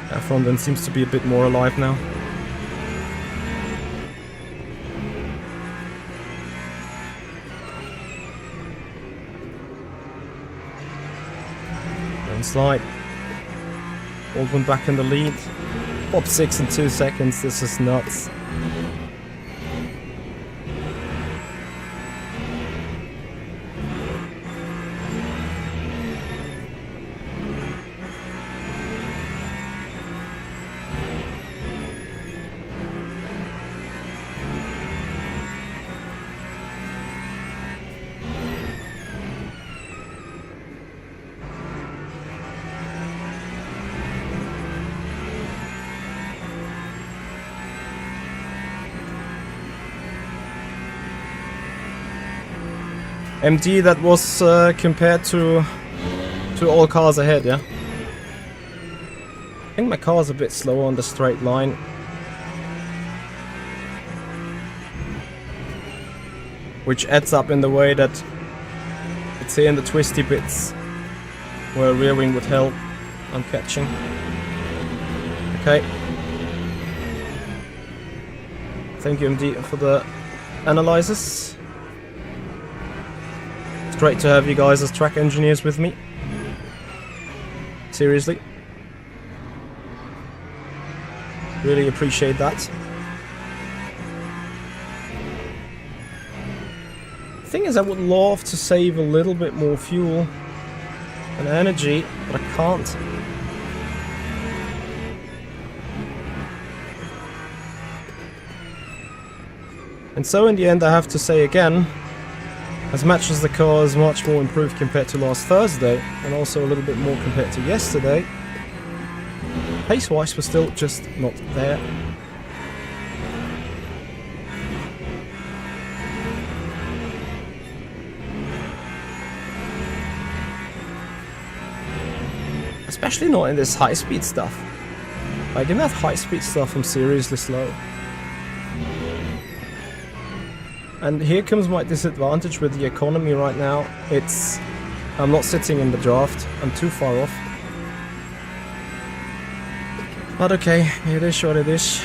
That front end seems to be a bit more alive now. Don't slide. Baldwin back in the lead. Top 6 in 2 seconds, this is nuts. MD, that was compared to all cars ahead, yeah? I think my car's a bit slower on the straight line. Which adds up in the way that it's here in the twisty bits where rear wing would help. I'm catching. Okay. Thank you, MD, for the analysis. It's great to have you guys as track engineers with me. Seriously. Really appreciate that. The thing is, I would love to save a little bit more fuel and energy, but I can't. And so in the end, I have to say again, as much as the car is much more improved compared to last Thursday, and also a little bit more compared to yesterday, pace-wise we're still just not there. Especially not in this high-speed stuff. Like in that high-speed stuff, I'm seriously slow. And here comes my disadvantage with the economy right now. I'm not sitting in the draft. I'm too far off. But okay, it is what it is.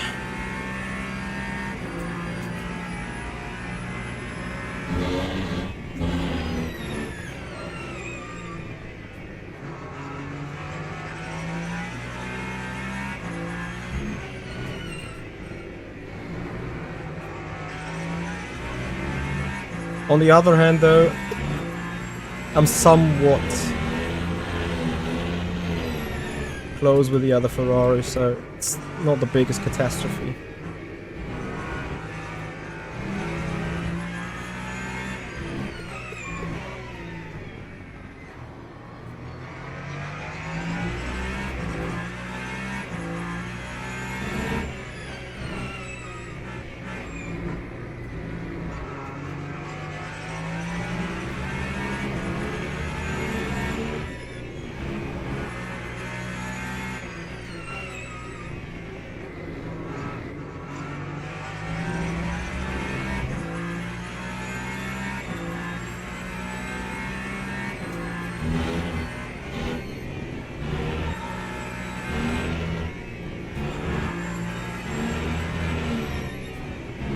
On the other hand though, I'm somewhat close with the other Ferrari, so it's not the biggest catastrophe.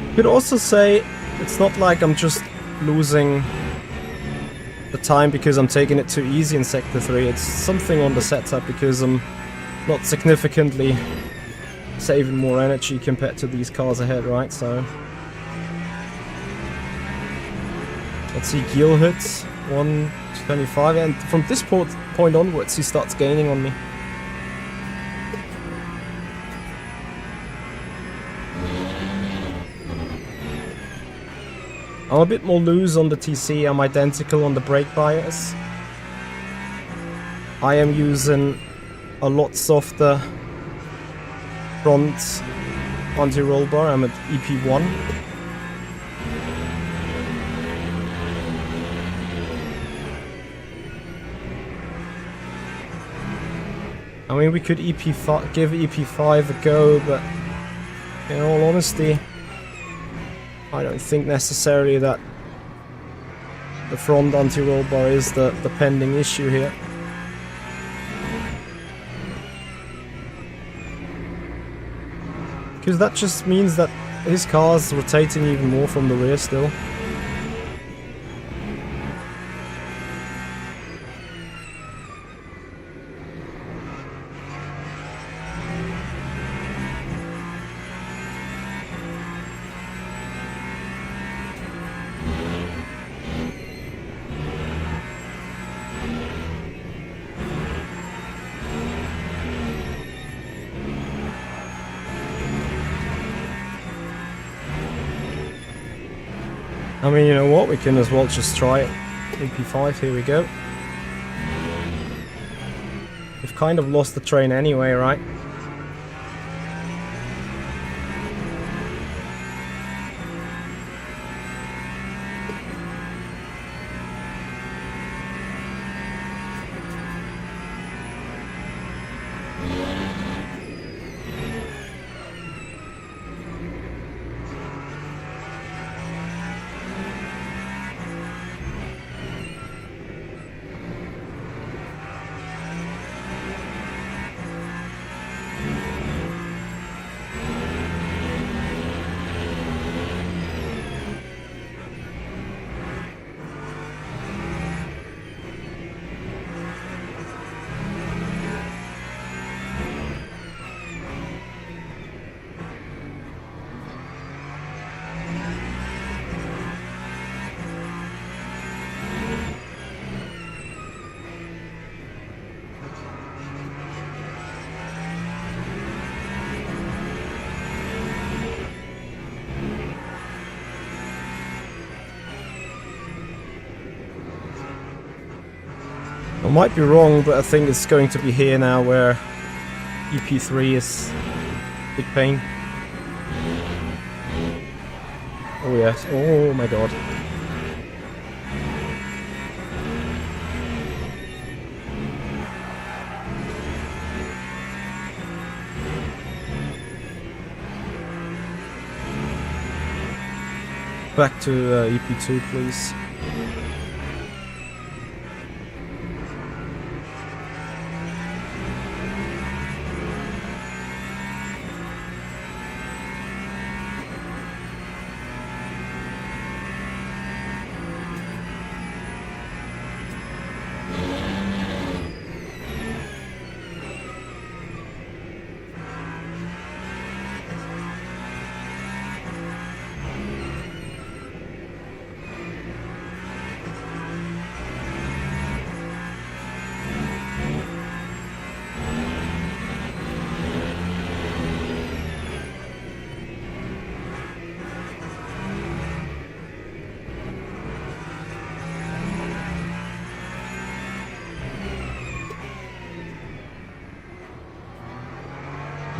You could also say it's not like I'm just losing the time because I'm taking it too easy in Sector 3. It's something on the setup because I'm not significantly saving more energy compared to these cars ahead, right? So let's see, Gil hits 125, and from this point onwards he starts gaining on me. I'm a bit more loose on the TC, I'm identical on the brake bias. I am using a lot softer front anti-roll bar, I'm at EP1. I mean, we could give EP5 a go, but in all honesty, I don't think necessarily that the front anti-roll bar is the pending issue here. Because that just means that his car's rotating even more from the rear still. I mean, you know what, we can as well just try it. EP5, here we go. We've kind of lost the train anyway, right? I might be wrong, but I think it's going to be here now where EP3 is big pain. Oh yes, oh my god. Back to EP2 please.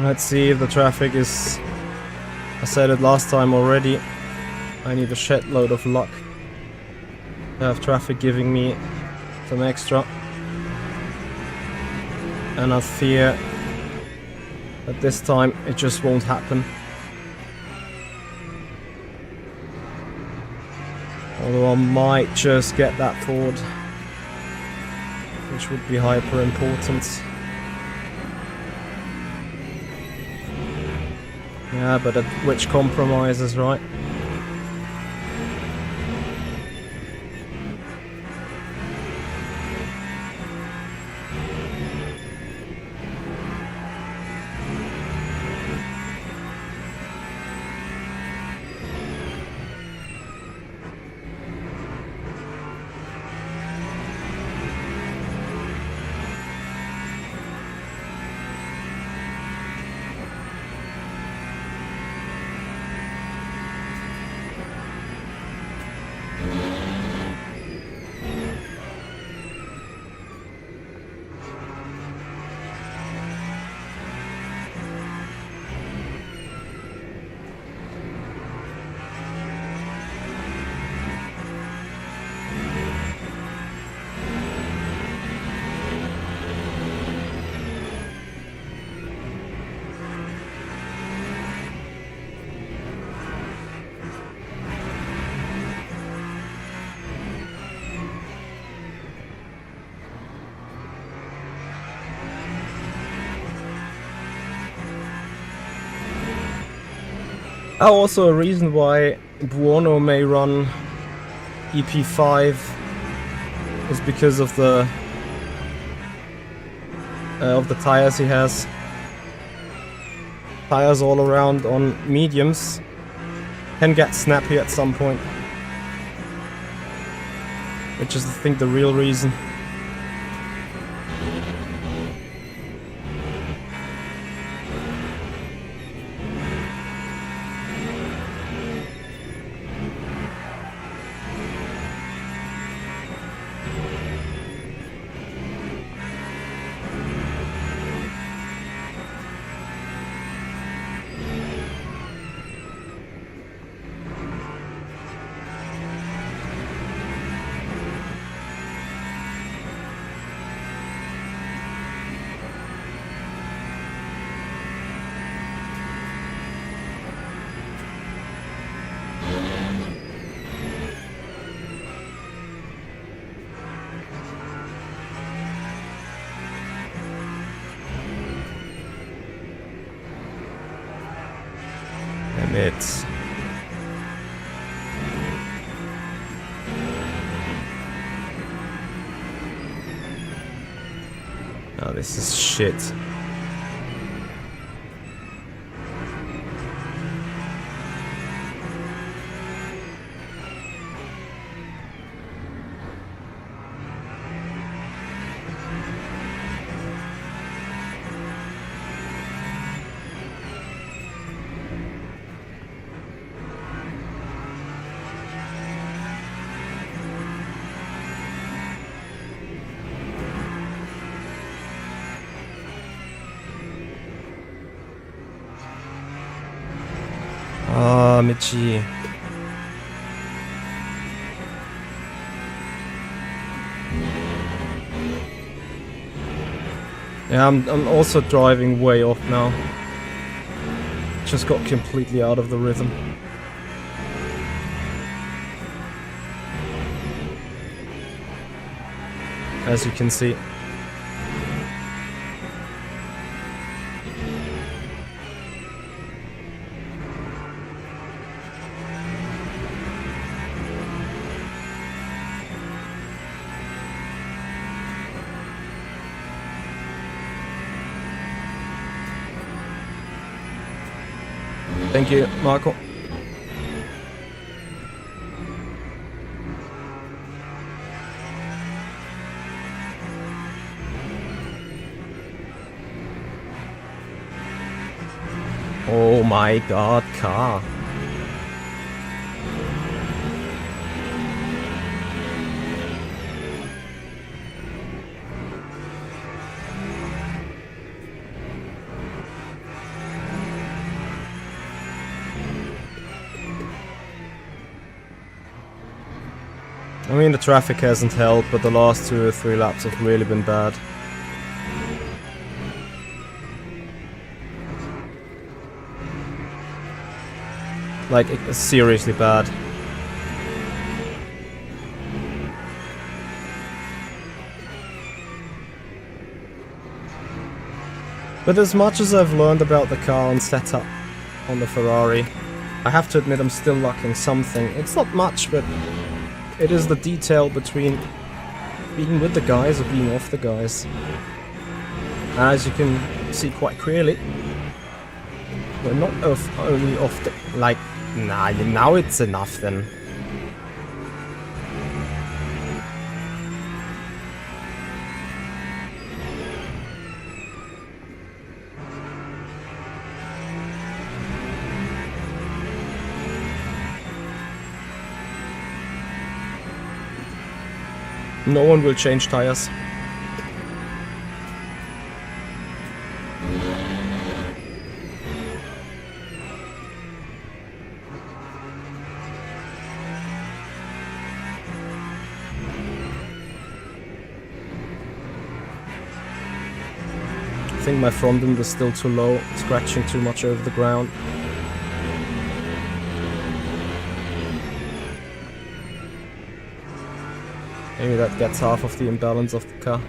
Let's see if the traffic is... I said it last time already. I need a shed load of luck to have traffic giving me some extra. And I fear that this time it just won't happen. Although I might just get that forward, which would be hyper important. Yeah, but at which compromises, right? Also a reason why Buono may run EP5 is because of the tires he has. Tires all around on mediums can get snappy at some point, which is I think the real reason. it. Oh, this is shit. Ah, Michi. Yeah, I'm also driving way off now. Just got completely out of the rhythm. As you can see. Thank you, Marco. Oh my god, car. I mean, the traffic hasn't helped, but the last 2 or 3 laps have really been bad. Like, seriously bad. But as much as I've learned about the car and setup on the Ferrari, I have to admit I'm still lacking something. It's not much, but it is the detail between being with the guys or being off the guys. As you can see quite clearly, we're not only off the... like, nah, now it's enough then. No one will change tires. I think my front end is still too low, scratching too much over the ground. Maybe that gets half of the imbalance of the car.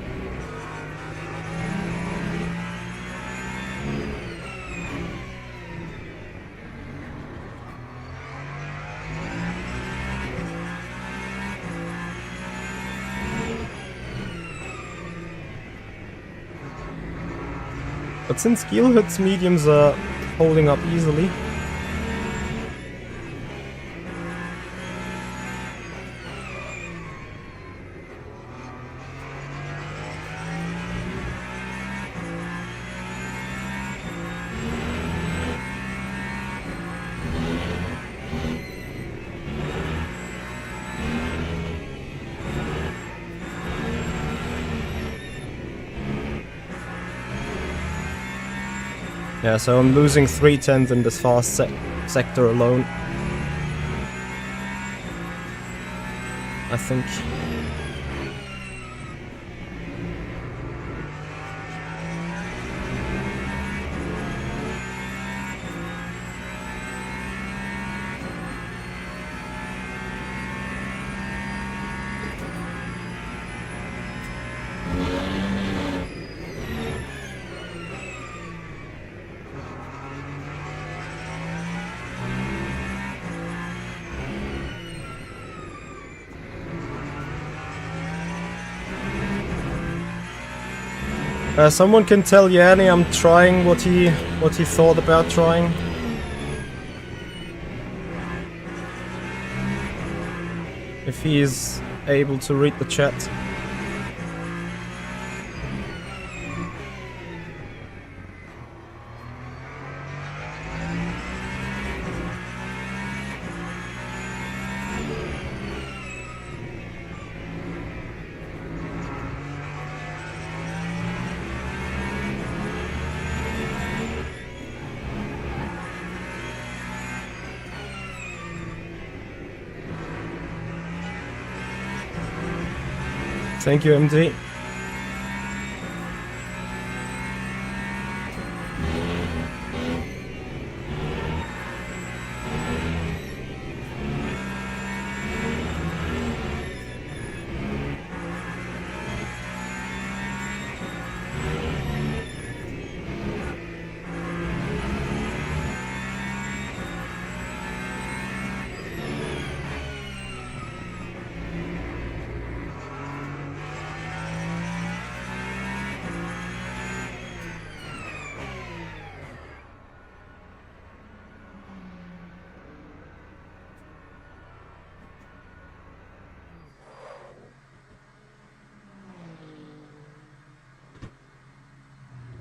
But since Geelhood's mediums are holding up easily, yeah, so I'm losing 3/10 in this fast sector alone. I think. Someone can tell Yanni I'm trying what he thought about trying. If he is able to read the chat. Thank you, MD.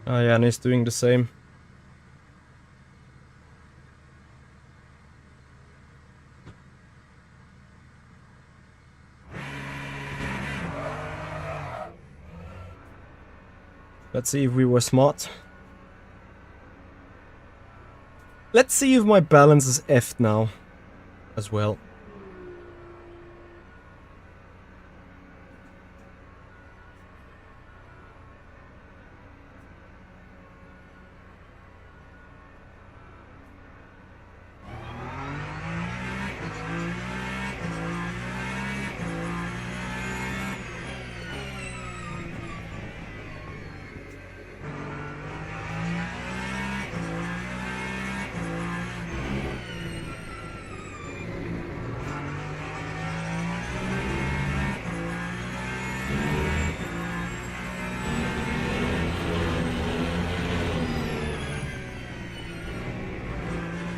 Oh yeah, and he's doing the same. Let's see if we were smart. Let's see if my balance is effed now as well.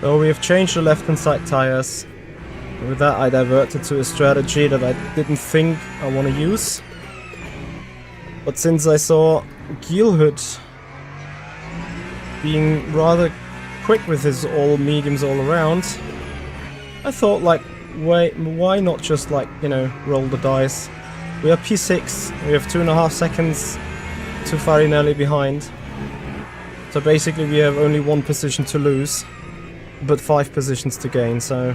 So we have changed the left-hand side tires. With that I diverted to a strategy that I didn't think I want to use. But since I saw Gielhood being rather quick with his all mediums all around, I thought like, why not just like, you know, roll the dice. We are P6, we have 2.5 seconds to Farinelli behind. So basically we have only 1 position to lose. But 5 positions to gain, so...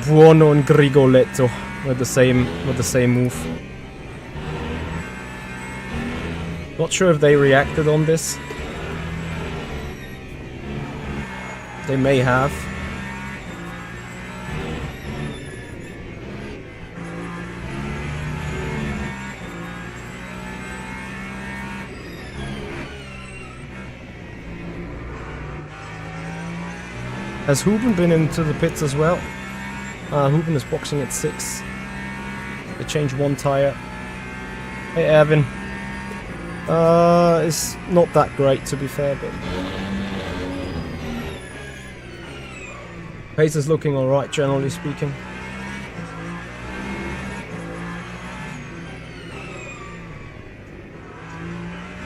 Buono and Grigoletto with the same move. Not sure if they reacted on this. They may have. Has Huben been into the pits as well? Huben is boxing at 6. They changed 1 tire. Hey Erwin. It's not that great to be fair, but... Pace is looking alright, generally speaking.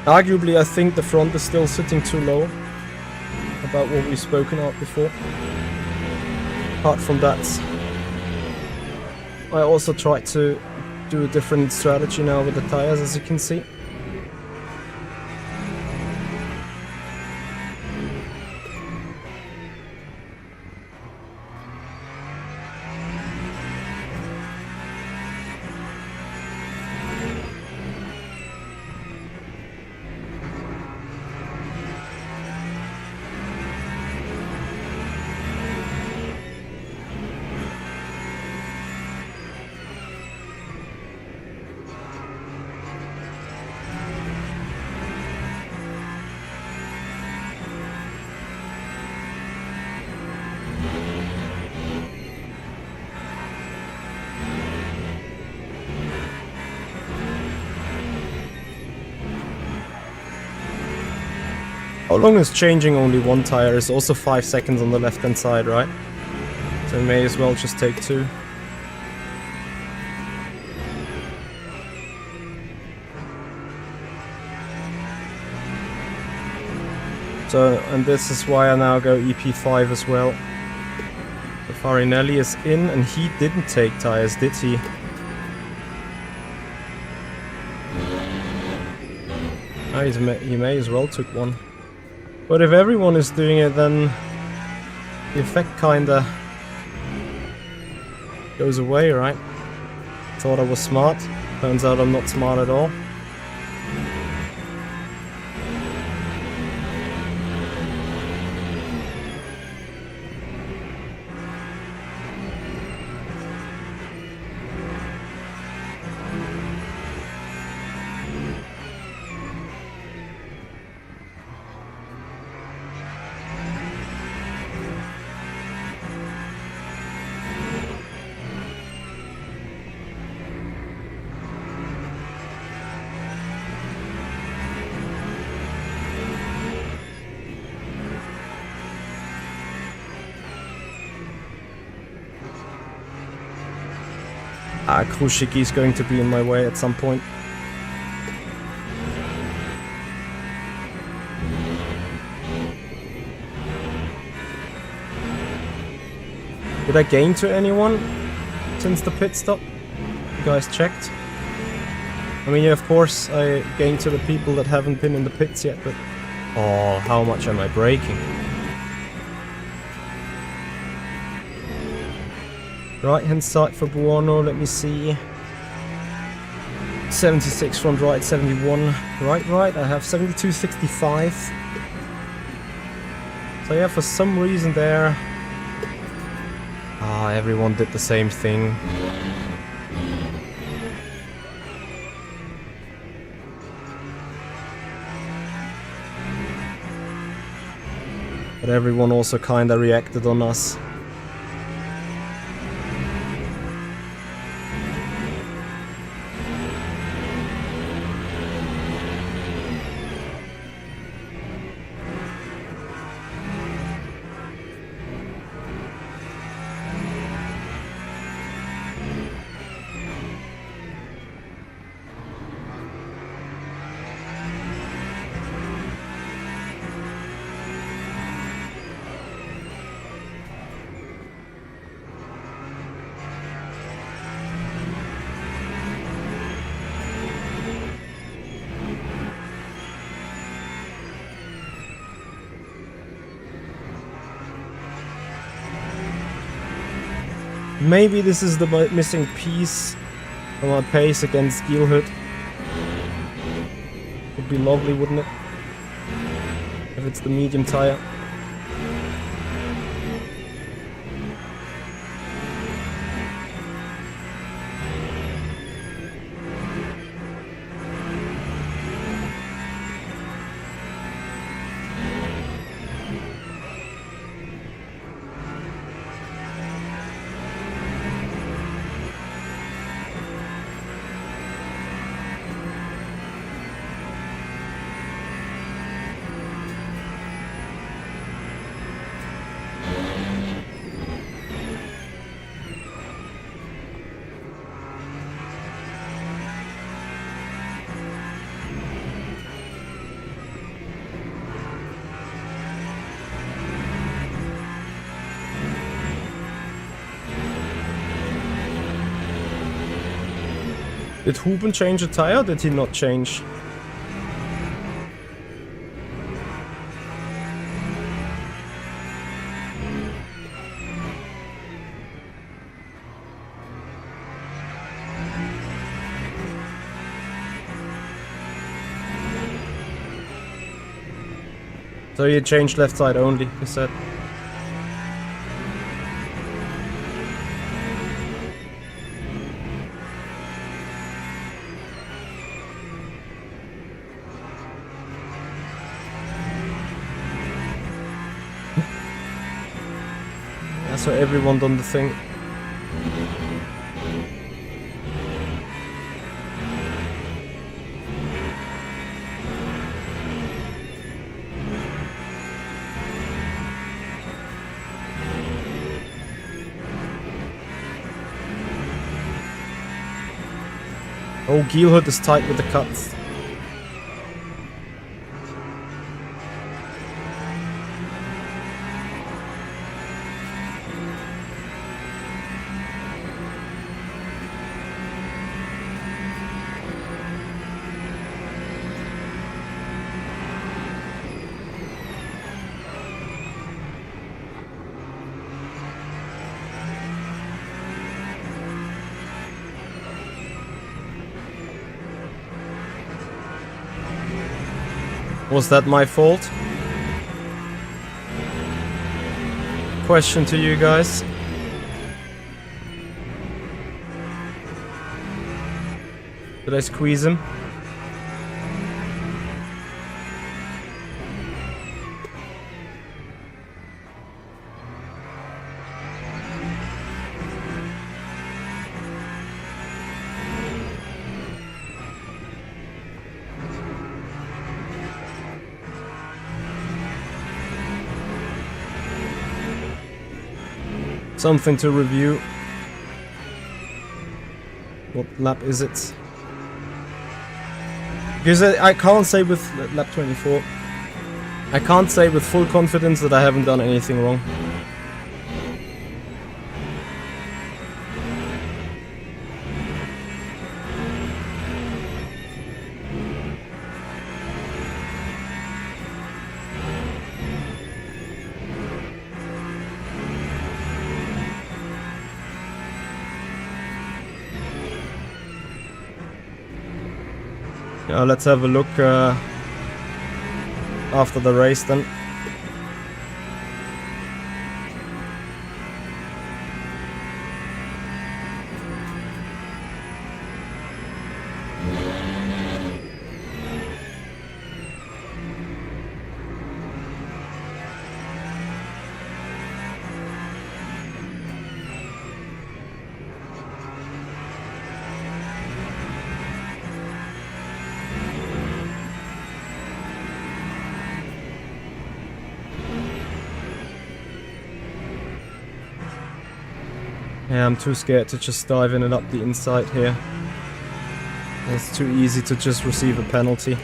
Arguably, I think the front is still sitting too low. About what we've spoken about before. Apart from that, I also tried to do a different strategy now with the tires, as you can see. How long is changing only one tire? It's also 5 seconds on the left hand side, right? So we may as well just take 2. So, and this is why I now go EP5 as well. So Farinelli is in, and he didn't take tires, did he? Oh, he may as well took one. But if everyone is doing it, then the effect kinda goes away, right? Thought I was smart. Turns out I'm not smart at all. Krushiki is going to be in my way at some point. Did I gain to anyone since the pit stop? You guys checked? I mean, yeah, of course I gained to the people that haven't been in the pits yet, but... Oh, how much am I braking? Right hand side for Buono, let me see. 76 front right, 71 right, I have 72.65. So yeah, for some reason there... Ah, everyone did the same thing. But everyone also kinda reacted on us. Maybe this is the missing piece from our pace against Geelhood. Would be lovely, wouldn't it? If it's the medium tire. Did Huben change a tire or did he not change? So you changed left side only, you said. So everyone done the thing. Oh, Gielhood is tight with the cuts. Was that my fault? Question to you guys. Did I squeeze him? Something to review. What lap is it? Because I can't say with lap 24. I can't say with full confidence that I haven't done anything wrong. Let's have a look after the race then. Yeah, I'm too scared to just dive in and up the inside here. It's too easy to just receive a penalty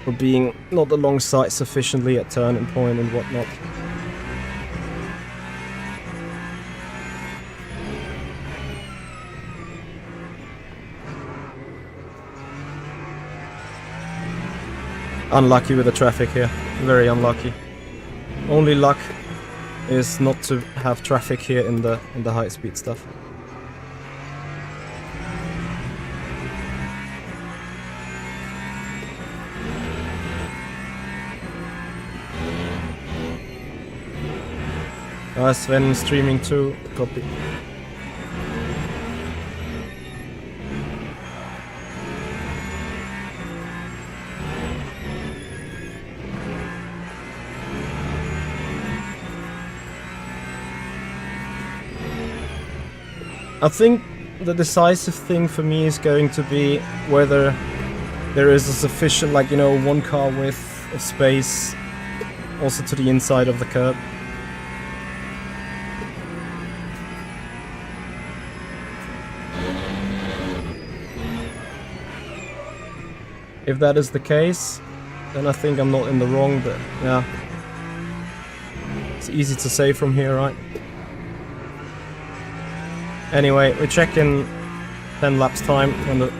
for being not alongside sufficiently at turning point and whatnot. Unlucky with the traffic here. Very unlucky. Only luck is not to have traffic here in the high speed stuff. Sven streaming too. Copy. I think the decisive thing for me is going to be whether there is a sufficient, like, you know, one car width of space also to the inside of the curb. If that is the case, then I think I'm not in the wrong, but yeah. It's easy to say from here, right? Anyway, we check in 10 laps time when the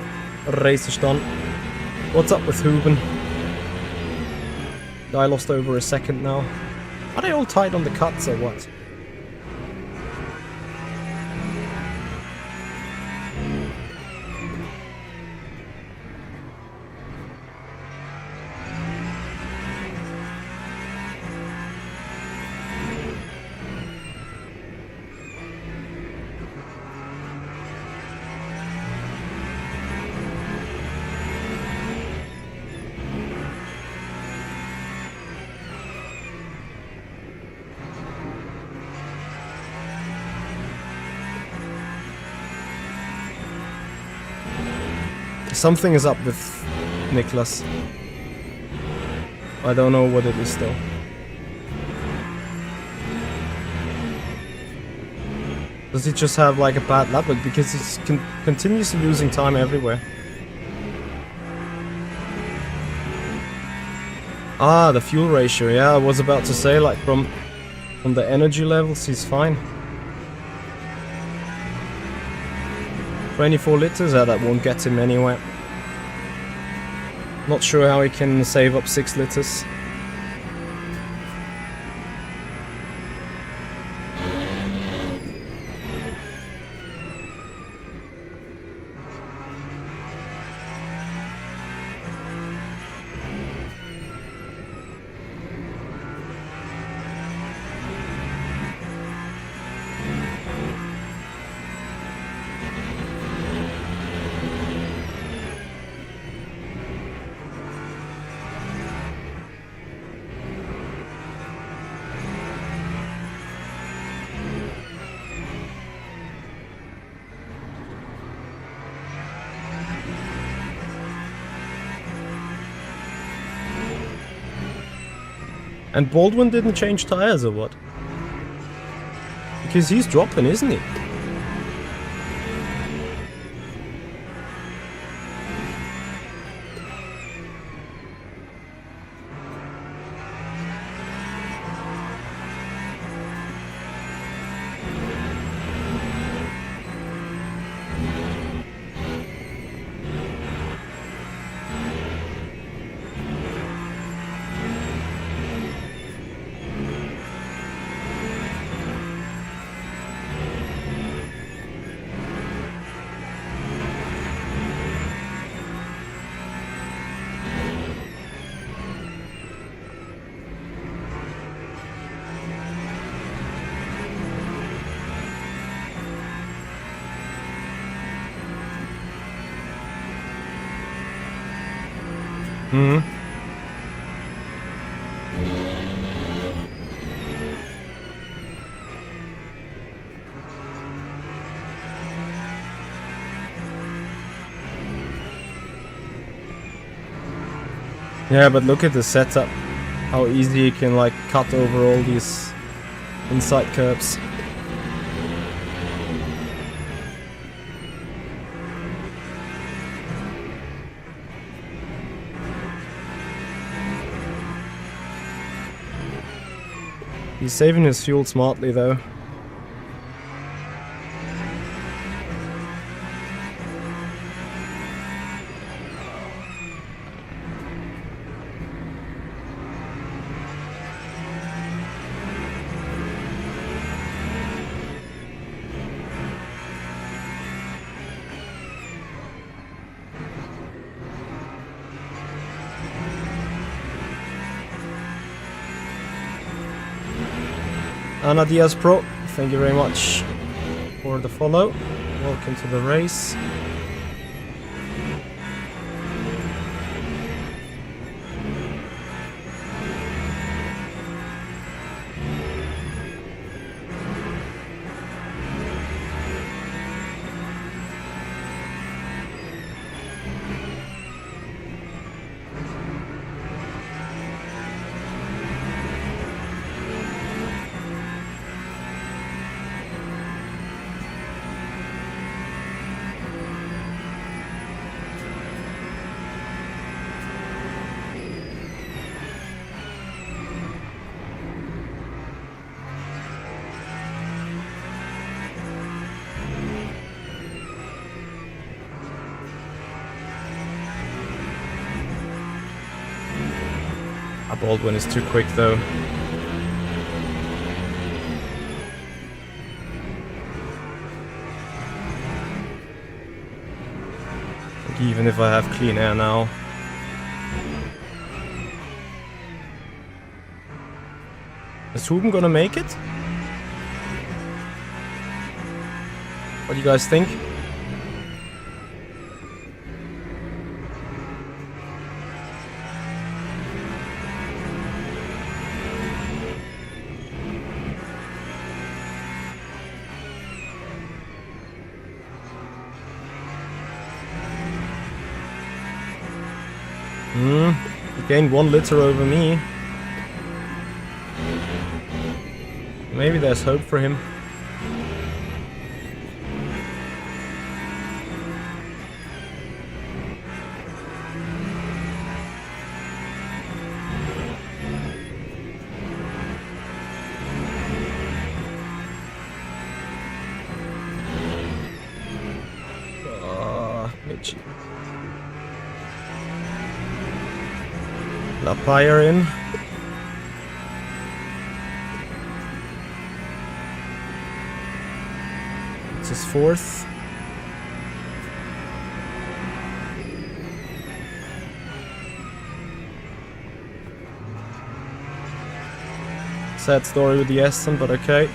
race is done. What's up with Huben? I lost over a second now. Are they all tight on the cuts or what? Something is up with Niklas. I don't know what it is though. Does he just have like a bad lap? Because he's continuously losing time everywhere. Ah, the fuel ratio. Yeah, I was about to say, like from the energy levels, he's fine. 24 liters, that won't get him anywhere. Not sure how he can save up 6 liters. And Baldwin didn't change tires or what? Because he's dropping, isn't he? Hmm. Yeah, but look at the setup. How easy you can like cut over all these inside curbs. He's saving his fuel smartly though. Ana Diaz Pro, thank you very much for the follow. Welcome to the race. Baldwin is too quick though. Like, even if I have clean air now. Is Huben gonna make it? What do you guys think? He gained 1 liter over me. Maybe there's hope for him. Richie. Lapire in. It's his fourth. Sad story with the Aston, but okay.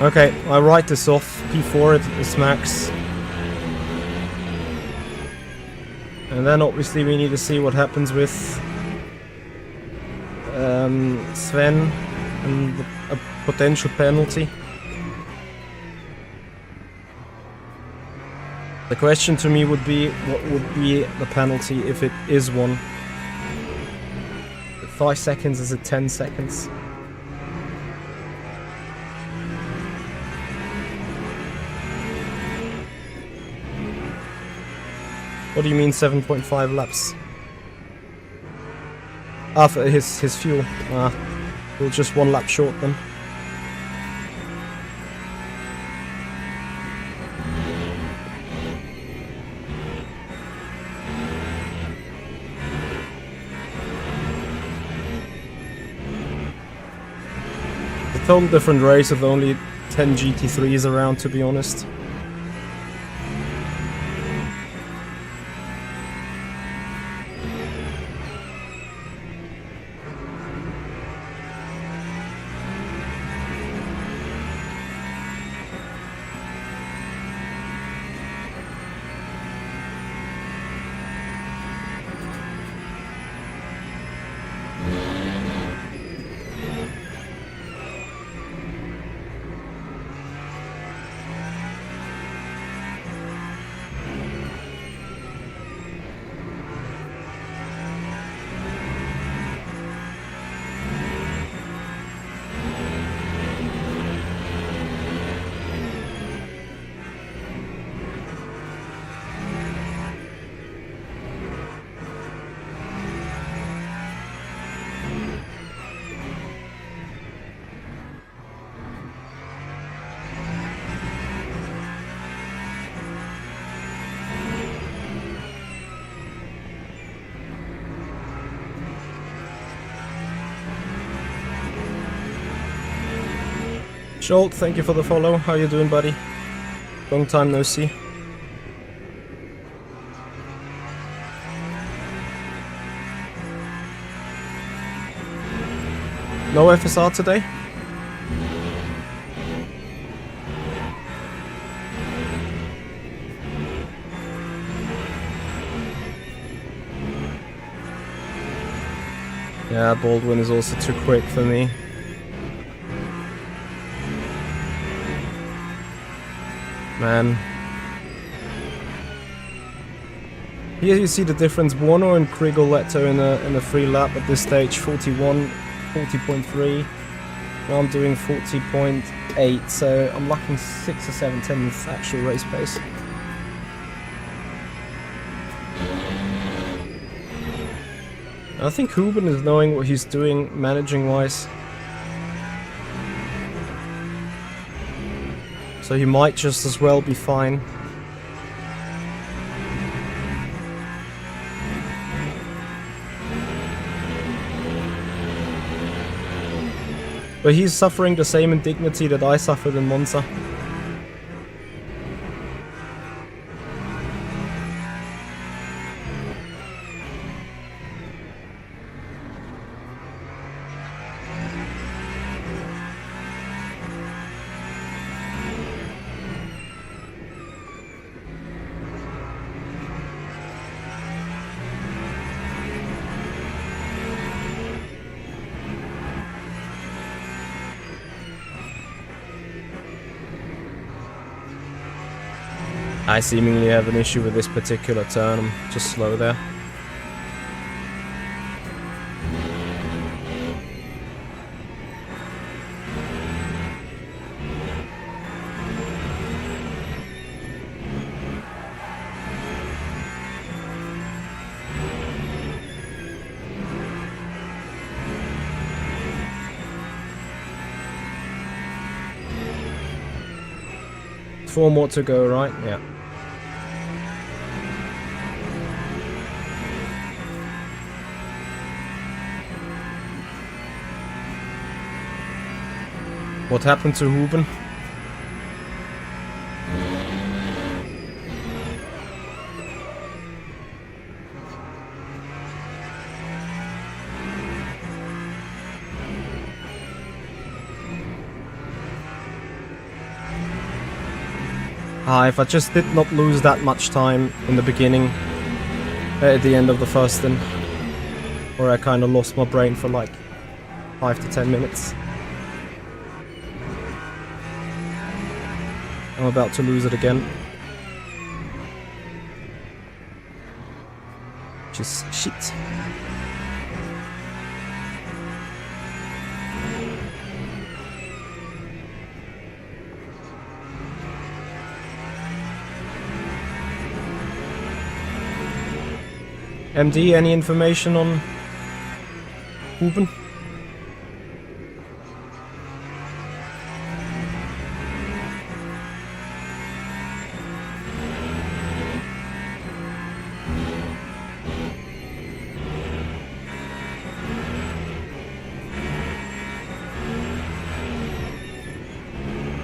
Okay, I write this off. P4 is max. And then obviously we need to see what happens with Sven and a potential penalty. The question to me would be, what would be the penalty if it is one? 5 seconds, is it 10 seconds? What do you mean 7.5 laps? Ah, for his fuel. Ah, we're just 1 lap short then. It's a total different race with only 10 GT3s around, to be honest. Jolt, thank you for the follow. How you doing, buddy? Long time no see. No FSR today? Yeah, Baldwin is also too quick for me. Man. Here you see the difference. Buono and Krigoletto in a free lap at this stage, 41, 40.3. Now I'm doing 40.8, so I'm lacking 6 or 7 tenths actual race pace. I think Huben is knowing what he's doing managing wise. So he might just as well be fine. But he's suffering the same indignity that I suffered in Monza. I seemingly have an issue with this particular turn. I'm just slow there. 4 more to go, right? Yeah. What happened to Ruben? If I just did not lose that much time in the beginning, at the end of the first in, where I kind of lost my brain for like 5 to 10 minutes. I'm about to lose it again. Just shit. MD, any information on Ruben?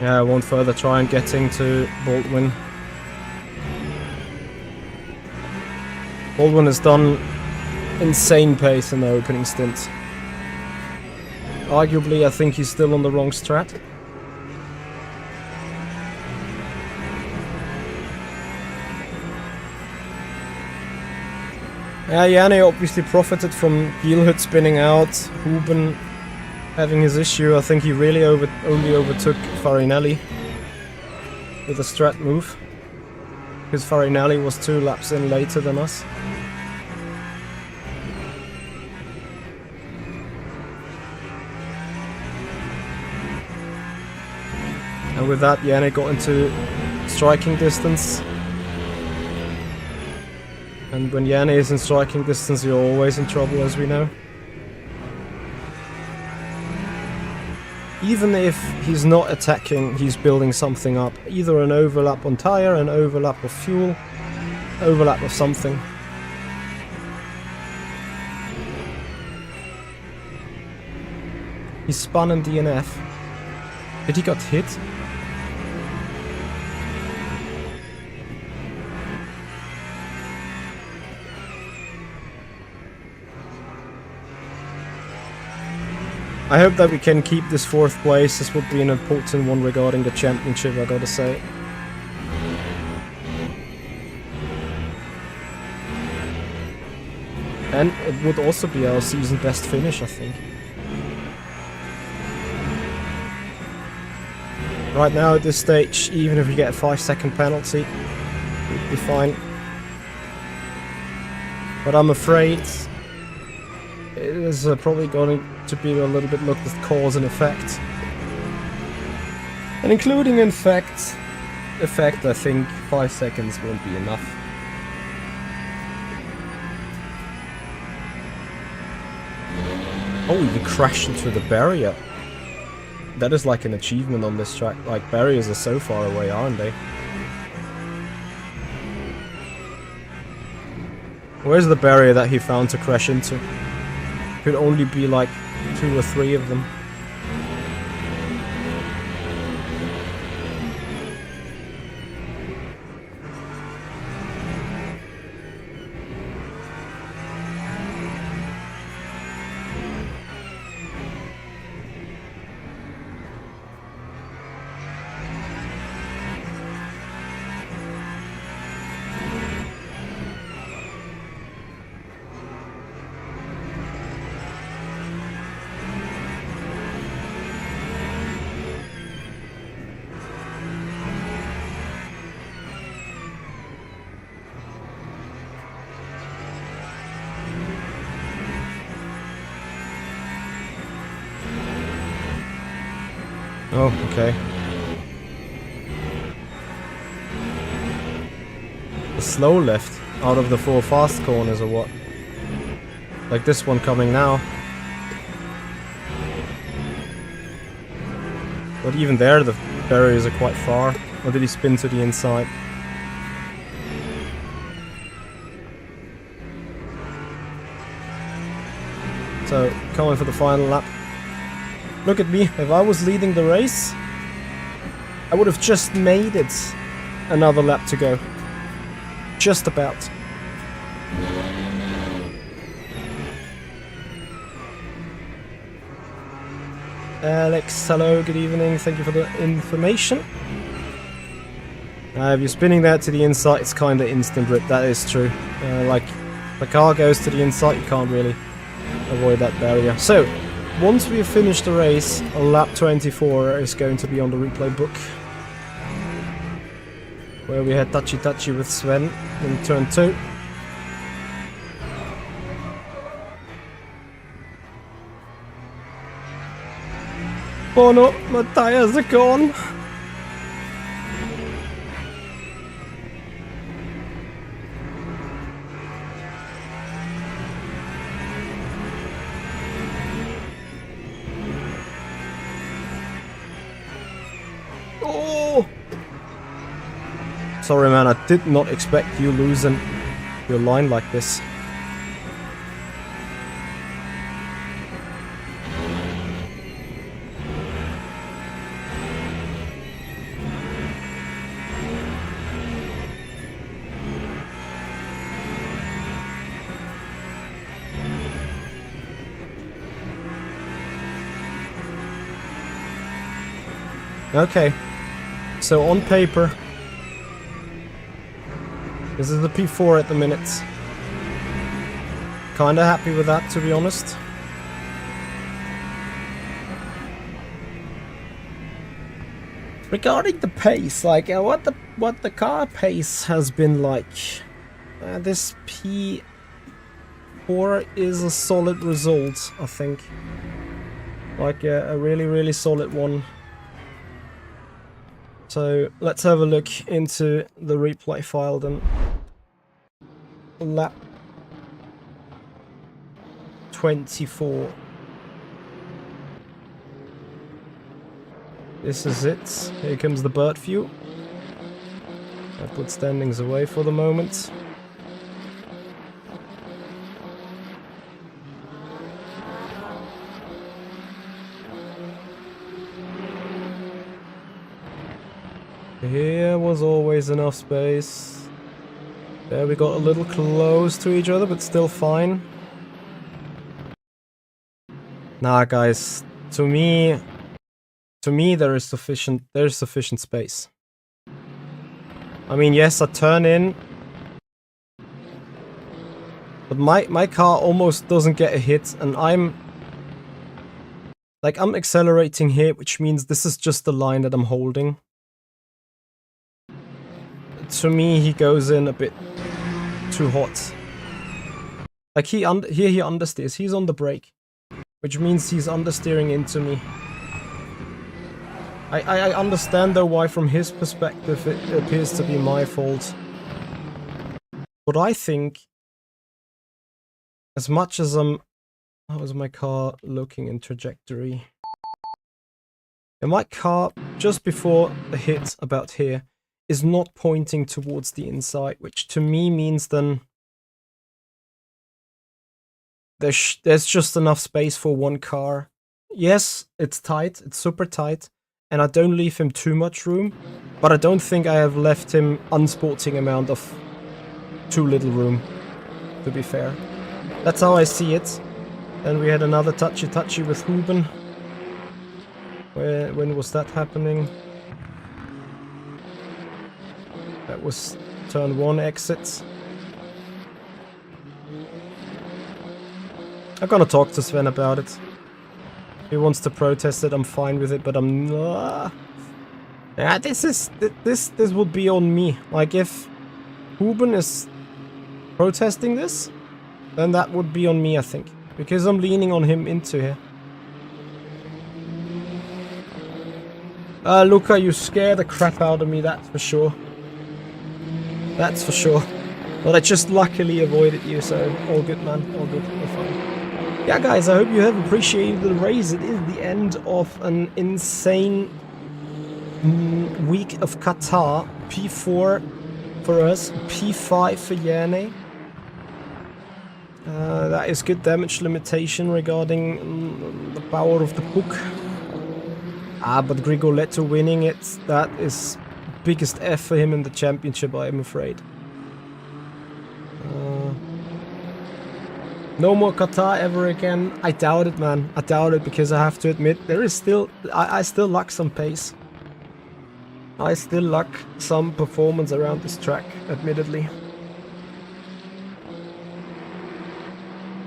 Yeah, I won't further try and getting to Baldwin. Baldwin has done insane pace in the opening stint. Arguably, I think he's still on the wrong strat. Yanni obviously profited from Gielhut spinning out, Ruben having his issue. I think he really only overtook Farinelli with a strat move, because Farinelli was 2 laps in later than us. And with that, Yannick got into striking distance. And when Yannick is in striking distance, you're always in trouble, as we know. Even if he's not attacking, he's building something up. Either an overlap on tire, an overlap of fuel, overlap of something. He spun in DNF. Did he got hit? I hope that we can keep this 4th place. This would be an important one regarding the championship, I gotta say. And it would also be our season best finish, I think. Right now at this stage, even if we get a 5-second penalty, we'd be fine. But I'm afraid it is probably going to be a little bit looked at cause and effect. And including effect, I think 5 seconds won't be enough. Oh, you crashed into the barrier. That is like an achievement on this track. Like, barriers are so far away, aren't they? Where's the barrier that he found to crash into? Could only be like 2 or 3 of them. Oh, okay. A slow left out of the 4 fast corners or what? Like this one coming now. But even there the barriers are quite far. Or did he spin to the inside? So, coming for the final lap. Look at me, if I was leading the race, I would have just made it another lap to go. Just about. Alex, hello, good evening, thank you for the information. If you're spinning that to the inside, it's kind of instant rip, that is true. Like, the car goes to the inside, you can't really avoid that barrier. So, once we have finished the race, lap 24 is going to be on the replay book. Where we had touchy with Sven in turn 2. Oh no, my tires are gone. Oh! Sorry man, I did not expect you losing your line like this. Okay, so on paper, this is the P4 at the minute. Kinda happy with that, to be honest. Regarding the pace, like what the car pace has been like, this P4 is a solid result, I think. Like a really solid one. So let's have a look into the replay file then. Lap 24. This is it. Here comes the bird view. I put standings away for the moment. Here was always enough space. There we got a little close to each other, but still fine. Nah, guys, to me there's sufficient space. I mean, yes, I turn in, but my car almost doesn't get a hit, and I'm accelerating here, which means this is just the line that I'm holding. To me, he goes in a bit too hot. Like here he understeers. He's on the brake, which means he's understeering into me. I understand though why from his perspective it appears to be my fault. But I think, as much as how is my car looking in trajectory? And my car, just before the hit about here, is not pointing towards the inside, which to me means then there's just enough space for one car. Yes, it's tight, it's super tight, and I don't leave him too much room, but I don't think I have left him unsporting amount of too little room, to be fair. That's how I see it. Then we had another touchy with Ruben. When was that happening? That was turn 1 exit. I'm gonna talk to Sven about it. If he wants to protest it, I'm fine with it, but I'm not. Yeah, this would be on me. Like, if Ruben is protesting this, then that would be on me, I think. Because I'm leaning on him into here. Luca, you scare the crap out of me, that's for sure. That's for sure. But I just luckily avoided you, so all good, man. All good. All fine. Yeah, guys, I hope you have appreciated the race. It is the end of an insane week of Qatar. P4 for us, P5 for Yanni. That is good damage limitation regarding the power of the hook. But Grigoletto winning it, that is biggest F for him in the championship, I am afraid. No more Qatar ever again. I doubt it, man. I doubt it, because I have to admit, there is still... I still lack some pace. I still lack some performance around this track, admittedly.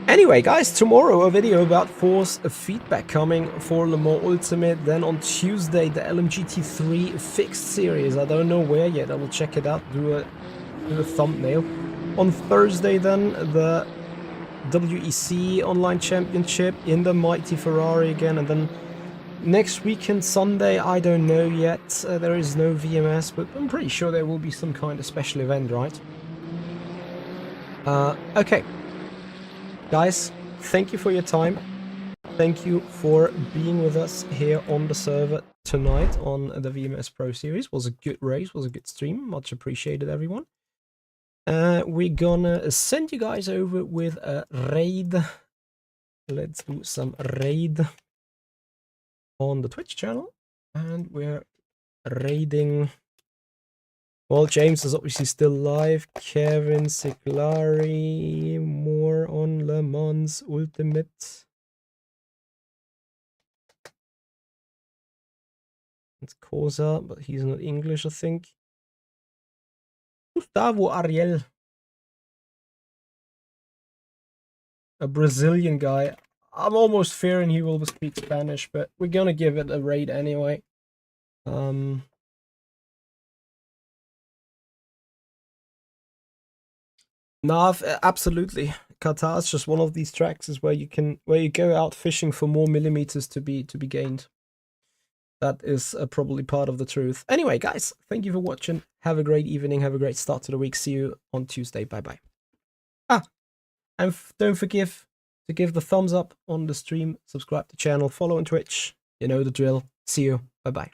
Anyway, guys, tomorrow a video about force feedback coming for Le Mans Ultimate. Then on Tuesday, the LMGT3 fixed series. I don't know where yet. I will check it out, do a thumbnail. On Thursday, then, the WEC Online Championship in the mighty Ferrari again. And then next weekend, Sunday, I don't know yet. There is no VMS, but I'm pretty sure there will be some kind of special event, right? Okay. Guys, thank you for your time. Thank you for being with us here on the server tonight on the VMS Pro Series. Was a good race, was a good stream. Much appreciated, everyone. We're gonna send you guys over with a raid. Let's do some raid on the Twitch channel. And we're raiding... Well, James is obviously still live. Kevin Siglari, more on Le Mans Ultimate. It's Cosa, but he's not English, I think. Gustavo Ariel. A Brazilian guy. I'm almost fearing he will speak Spanish, but we're gonna give it a raid anyway. No, absolutely. Qatar is just one of these tracks is where you go out fishing for more millimeters to be gained. That is probably part of the truth. Anyway, guys, thank you for watching. Have a great evening. Have a great start to the week. See you on Tuesday. Bye bye. And don't forget to give the thumbs up on the stream, subscribe to the channel, follow on Twitch. You know the drill. See you. Bye bye.